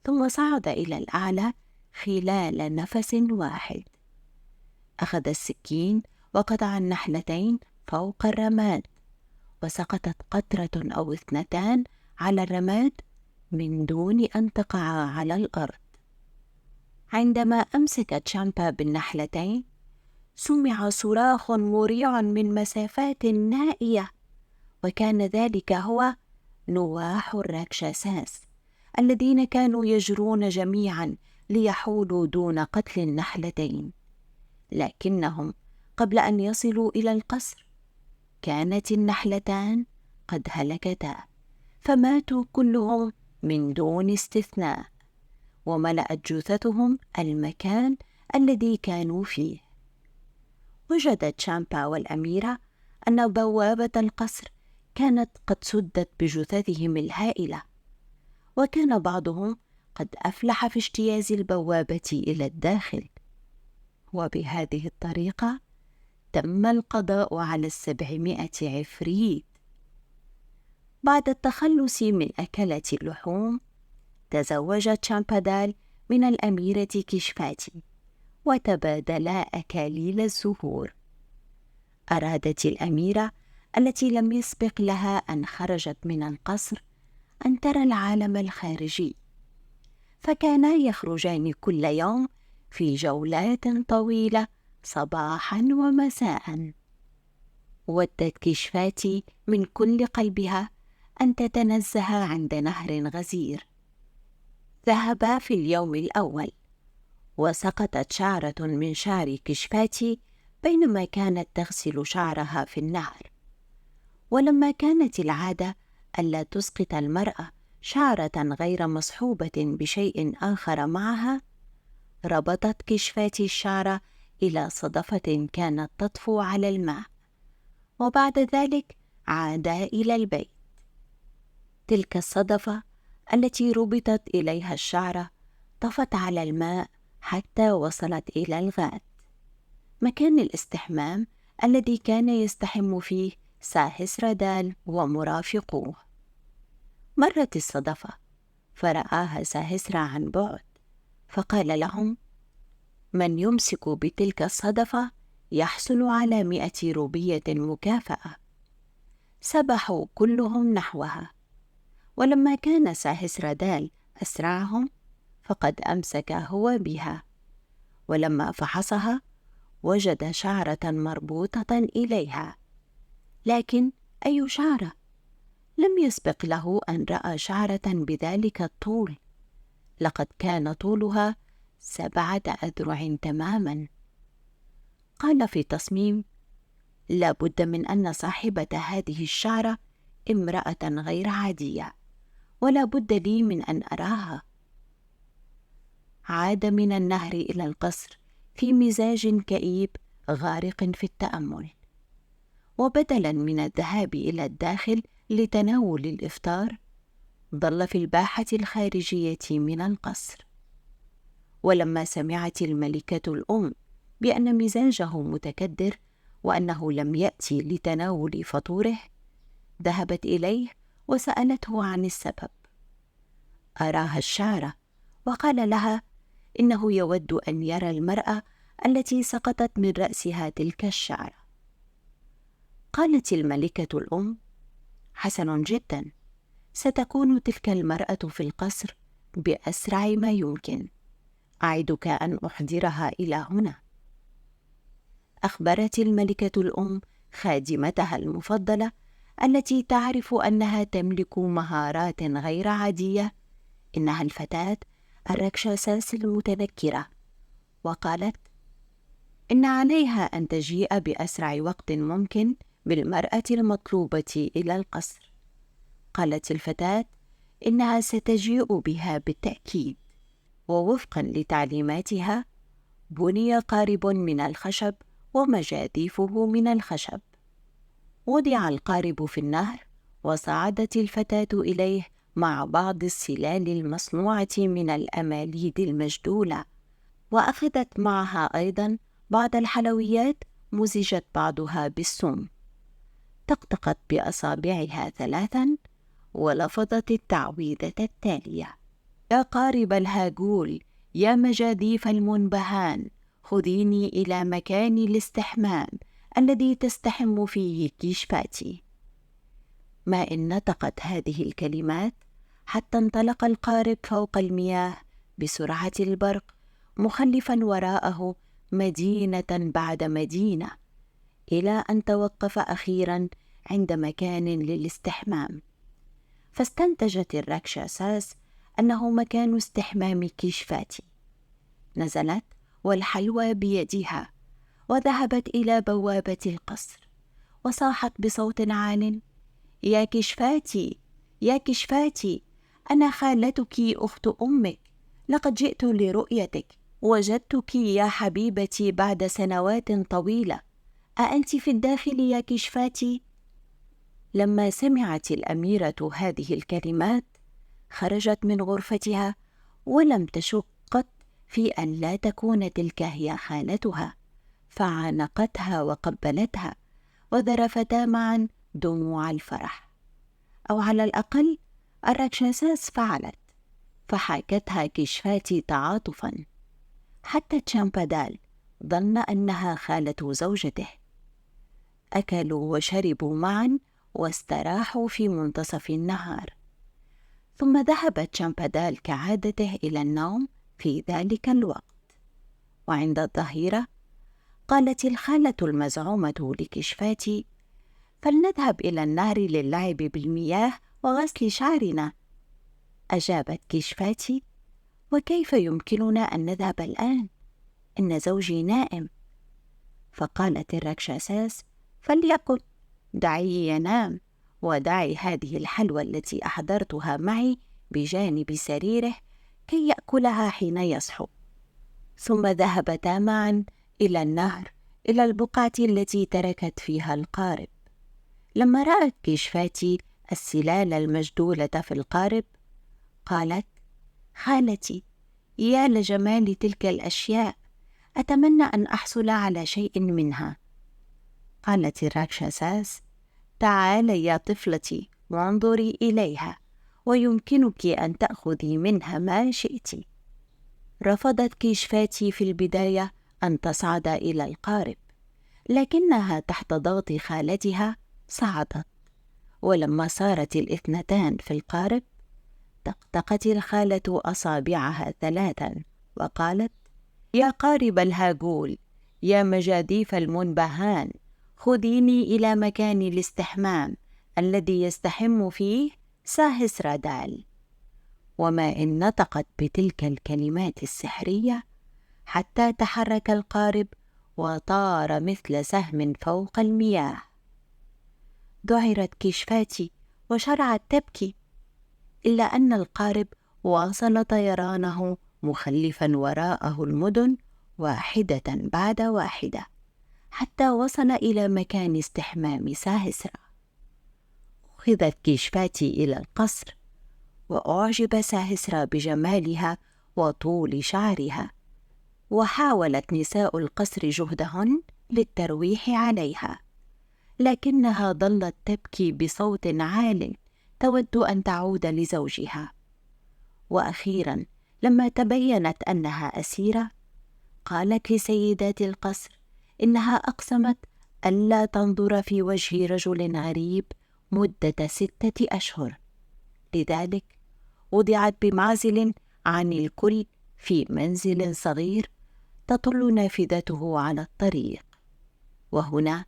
ثم صعد إلى الأعلى خلال نفس واحد. أخذ السكين وقطع النحلتين فوق الرماد، وسقطت قطرة أو اثنتان على الرماد من دون أن تقعا على الأرض. عندما أمسك تشامبا بالنحلتين سمع صراخ مريع من مسافات نائية، وكان ذلك هو نواح الراكشاساس الذين كانوا يجرون جميعا ليحولوا دون قتل النحلتين. لكنهم قبل أن يصلوا إلى القصر كانت النحلتان قد هلكتا، فماتوا كلهم من دون استثناء، وملأت جثثهم المكان الذي كانوا فيه. وجدت تشامبا والأميرة أن بوابة القصر كانت قد سدت بجثثهم الهائلة، وكان بعضهم قد أفلح في اجتياز البوابة إلى الداخل. وبهذه الطريقة تم القضاء على 700 عفريت بعد التخلص من أكلة اللحوم، تزوجت شامبادال من الأميرة كشفاتي، وتبادلا أكاليل الزهور. أرادت الأميرة التي لم يسبق لها أن خرجت من القصر أن ترى العالم الخارجي، فكانا يخرجان كل يوم في جولات طويلة صباحا ومساء. ودت كشفاتي من كل قلبها أن تتنزه عند نهر غزير. ذهبا في اليوم الأول، وسقطت شعرة من شعر كشفاتي بينما كانت تغسل شعرها في النهر. ولما كانت العادة ألا تسقط المرأة شعرة غير مصحوبة بشيء آخر معها، ربطت كشفاتي الشعر إلى صدفة كانت تطفو على الماء، وبعد ذلك عادا إلى البيت. تلك الصدفة التي ربطت إليها الشعرة طفت على الماء حتى وصلت إلى الغاد، مكان الاستحمام الذي كان يستحم فيه ساهسرادال ومرافقوه. مرت الصدفة فرآها ساهسرا عن بعد، فقال لهم: من يمسك بتلك الصدفة يحصل على 100 روبية مكافأة. سبحوا كلهم نحوها، ولما كان ساهسرادال أسرعهم فقد أمسك هو بها، ولما فحصها وجد شعرة مربوطة إليها. لكن أي شعرة؟ لم يسبق له أن رأى شعرة بذلك الطول، لقد كان طولها 7 أذرع تماما. قال في تصميم: لا بد من أن صاحبة هذه الشعرة امرأة غير عادية، ولا بد لي من أن أراها. عاد من النهر إلى القصر في مزاج كئيب غارق في التأمل، وبدلا من الذهاب إلى الداخل لتناول الإفطار، ظل في الباحة الخارجية من القصر. ولما سمعت الملكة الأم بأن مزاجه متكدر وأنه لم يأتي لتناول فطوره، ذهبت إليه وسألته عن السبب. أراها الشعرة، وقال لها إنه يود أن يرى المرأة التي سقطت من رأسها تلك الشعرة. قالت الملكة الأم: حسن جدا، ستكون تلك المرأة في القصر بأسرع ما يمكن، أعدك أن أحضرها إلى هنا. أخبرت الملكة الأم خادمتها المفضلة التي تعرف أنها تملك مهارات غير عادية إنها الفتاة الركشاساس المتنكرة، وقالت: إن عليها أن تجيء بأسرع وقت ممكن بالمرأة المطلوبة إلى القصر. قالت الفتاة إنها ستجيء بها بالتأكيد، ووفقا لتعليماتها بني قارب من الخشب ومجاذيفه من الخشب. وضع القارب في النهر، وصعدت الفتاة إليه مع بعض السلال المصنوعة من الأماليد المجدولة، وأخذت معها أيضا بعض الحلويات مزجت بعضها بالسم. طقطقت بأصابعها 3 ولفظت التعويذة التالية: يا قارب الهاجول، يا مجاذيف المنبهان، خذيني إلى مكان الاستحمام الذي تستحم فيه كشفاتي. ما إن نطقت هذه الكلمات حتى انطلق القارب فوق المياه بسرعة البرق، مخلفا وراءه مدينة بعد مدينة، إلى أن توقف أخيرا عند مكان للاستحمام. فاستنتجت الراكشاساس أنه مكان استحمام كشفاتي. نزلت والحلوى بيدها، وذهبت إلى بوابة القصر، وصاحت بصوت عال: يا كشفاتي، يا كشفاتي، أنا خالتك أخت أمك، لقد جئت لرؤيتك، وجدتك يا حبيبتي بعد سنوات طويلة، أأنت في الداخل يا كشفاتي؟ لما سمعت الأميرة هذه الكلمات خرجت من غرفتها، ولم تشك قط في أن لا تكون تلك هي خالتها، فعانقتها وقبلتها، وذرفتا معا دموع الفرح. أو على الأقل الراكشاساس فعلت، فحاكتها كشفاتي تعاطفا. حتى تشامبادال ظن أنها خالة زوجته. أكلوا وشربوا معا واستراحوا في منتصف النهار، ثم ذهب تشامبادال كعادته إلى النوم في ذلك الوقت. وعند الظهيرة قالت الخالة المزعومة لكشفاتي: فلنذهب إلى النهر للعب بالمياه وغسل شعرنا. أجابت كشفاتي: وكيف يمكننا أن نذهب الآن؟ إن زوجي نائم. فقالت الراكشاساس: فليكن، دعيه ينام، ودعي هذه الحلوى التي أحضرتها معي بجانب سريره كي يأكلها حين يصحو. ثم ذهبتا معا إلى النهر، إلى البقعة التي تركت فيها القارب. لما رأت كشفاتي السلال المجدولة في القارب قالت: خالتي، يا لجمال تلك الأشياء، أتمنى أن أحصل على شيء منها. قالت الراكشاساس: تعالي يا طفلتي وانظري إليها، ويمكنك أن تأخذي منها ما شئت. رفضت كشفاتي في البداية أن تصعد إلى القارب، لكنها تحت ضغط خالتها صعدت. ولما صارت الاثنتان في القارب طقطقت الخالة أصابعها 3 وقالت: يا قارب الهاجول، يا مجاديف المنبهان، خذيني إلى مكان الاستحمام الذي يستحم فيه ساهسرادال. وما إن نطقت بتلك الكلمات السحرية حتى تحرك القارب وطار مثل سهم فوق المياه. ذعرت كشفاتي وشرعت تبكي، إلا أن القارب واصل طيرانه مخلفا وراءه المدن واحدة بعد واحدة حتى وصل إلى مكان استحمام ساهسرا. أخذت كشفاتي إلى القصر، وأعجب ساهسرا بجمالها وطول شعرها، وحاولت نساء القصر جهدهن للترويح عليها، لكنها ظلت تبكي بصوت عال تود أن تعود لزوجها. وأخيرا لما تبينت أنها أسيرة قالت لسيدات القصر إنها أقسمت ألا تنظر في وجه رجل غريب مدة 6 أشهر، لذلك وضعت بمعزل عن الكل في منزل صغير تطل نافذته على الطريق. وهنا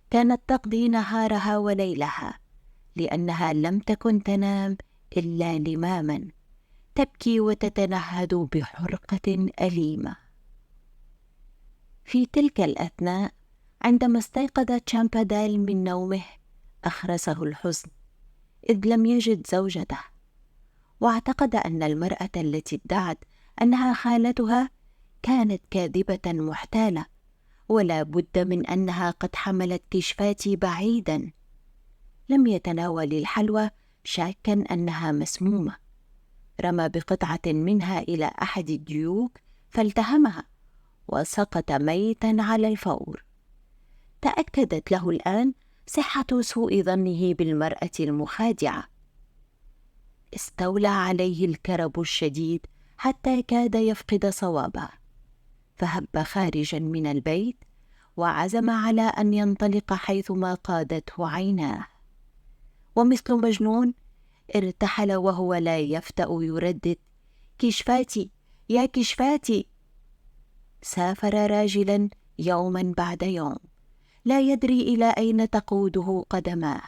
كانت تقضي نهارها وليلها، لأنها لم تكن تنام إلا لماما، تبكي وتتنهد بحرقة أليمة. في تلك الأثناء عندما استيقظ تشامبادال من نومه أخرسه الحزن، إذ لم يجد زوجته، واعتقد أن المرأة التي ادعت أنها خالتها كانت كاذبة محتالة، ولا بد من أنها قد حملت كشفاتي بعيدا. لم يتناول الحلوى شاكا أنها مسمومة، رمى بقطعة منها إلى أحد الديوك فالتهمها وسقط ميتا على الفور. تأكدت له الآن صحة سوء ظنه بالمرأة المخادعة. استولى عليه الكرب الشديد حتى كاد يفقد صوابه، فهب خارجا من البيت وعزم على أن ينطلق حيثما قادته عيناه، ومثل مجنون ارتحل وهو لا يفتأ يردد: كشفاتي، يا كشفاتي. سافر راجلا يوما بعد يوم، لا يدري إلى أين تقوده قدماه.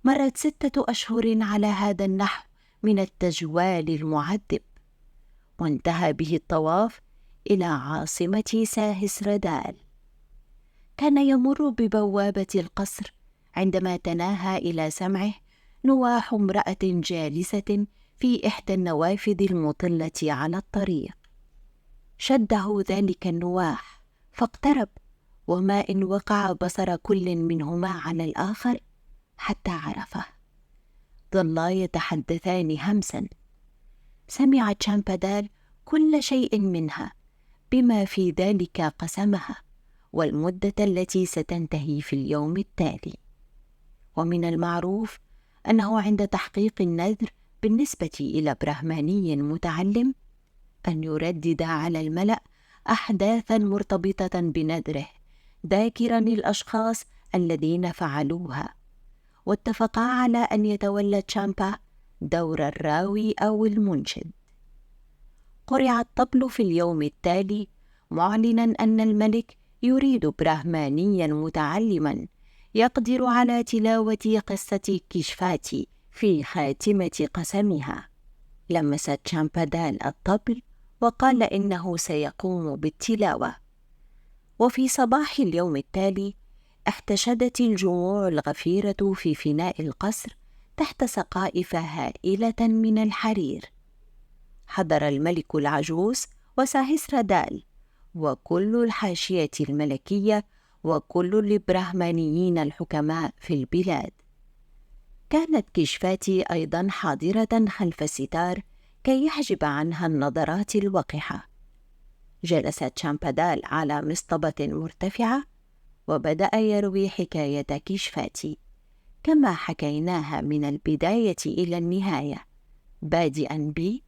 مرت 6 أشهر على هذا النحو من التجوال المعذب، وانتهى به الطواف إلى عاصمة ساهسرادال. كان يمر ببوابة القصر عندما تناهى إلى سمعه نواح امرأة جالسة في إحدى النوافذ المطلة على الطريق. شده ذلك النواح فاقترب، وما إن وقع بصر كل منهما على الآخر حتى عرفه. ظلا يتحدثان همسا. سمع تشامبادال كل شيء منها، بما في ذلك قسمها والمدة التي ستنتهي في اليوم التالي. ومن المعروف أنه عند تحقيق النذر بالنسبة إلى برهماني متعلم أن يردد على الملأ أحداثا مرتبطة بنذره، ذاكرا الأشخاص الذين فعلوها. واتفقا على أن يتولى تشامبا دور الراوي أو المنشد. قرع الطبل في اليوم التالي معلنا أن الملك يريد برهمانيا متعلما يقدر على تلاوة قصة كشفاتي في خاتمة قسمها. لمس تشامبادال الطبل وقال إنه سيقوم بالتلاوة. وفي صباح اليوم التالي احتشدت الجموع الغفيرة في فناء القصر تحت سقائف هائلة من الحرير. حضر الملك العجوز وساهسرادال وكل الحاشية الملكية وكل البرهمانيين الحكماء في البلاد. كانت كشفاتي أيضا حاضرة خلف الستار كي يحجب عنها النظرات الوقحة. جلس تشامبادال على مصطبة مرتفعة وبدأ يروي حكاية كشفاتي كما حكيناها من البداية إلى النهاية، بادئا ب: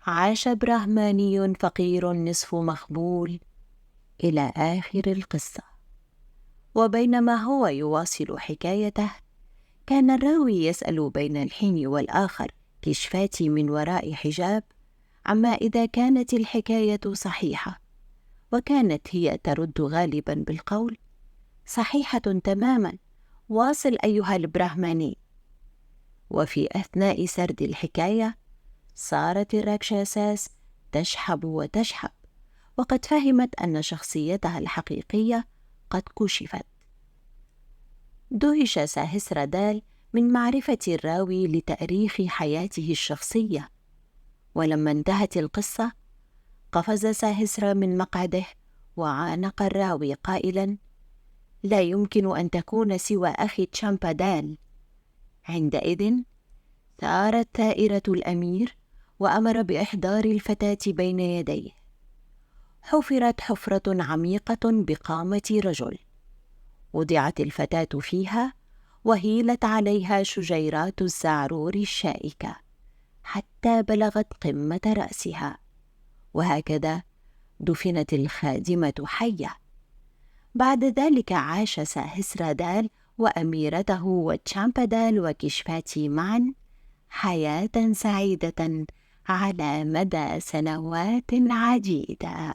عاش برهماني فقير نصف مخبول، إلى آخر القصة. وبينما هو يواصل حكايته، كان الراوي يسأل بين الحين والآخر كشفاتي من وراء حجاب عما إذا كانت الحكاية صحيحة، وكانت هي ترد غالبا بالقول: صحيحة تماما، واصل أيها البرهماني. وفي أثناء سرد الحكاية صارت الراكشاساس تشحب وتشحب، وقد فهمت أن شخصيتها الحقيقية قد كشفت. دهش ساهسرادال من معرفة الراوي لتأريخ حياته الشخصية. ولما انتهت القصة قفز ساهسرا من مقعده وعانق الراوي قائلا: لا يمكن أن تكون سوى أخي تشامبادال. عندئذ ثارت ثائرة الأمير وأمر بإحضار الفتاة بين يديه. حفرت حفرة عميقة بقامة رجل، وضعت الفتاة فيها وهيلت عليها شجيرات الزعرور الشائكة حتى بلغت قمة رأسها، وهكذا دفنت الخادمة حية. بعد ذلك عاش ساهسرادال وأميرته وتشامبادال وكشفاتي معا حياة سعيدة على مدى سنوات عديدة.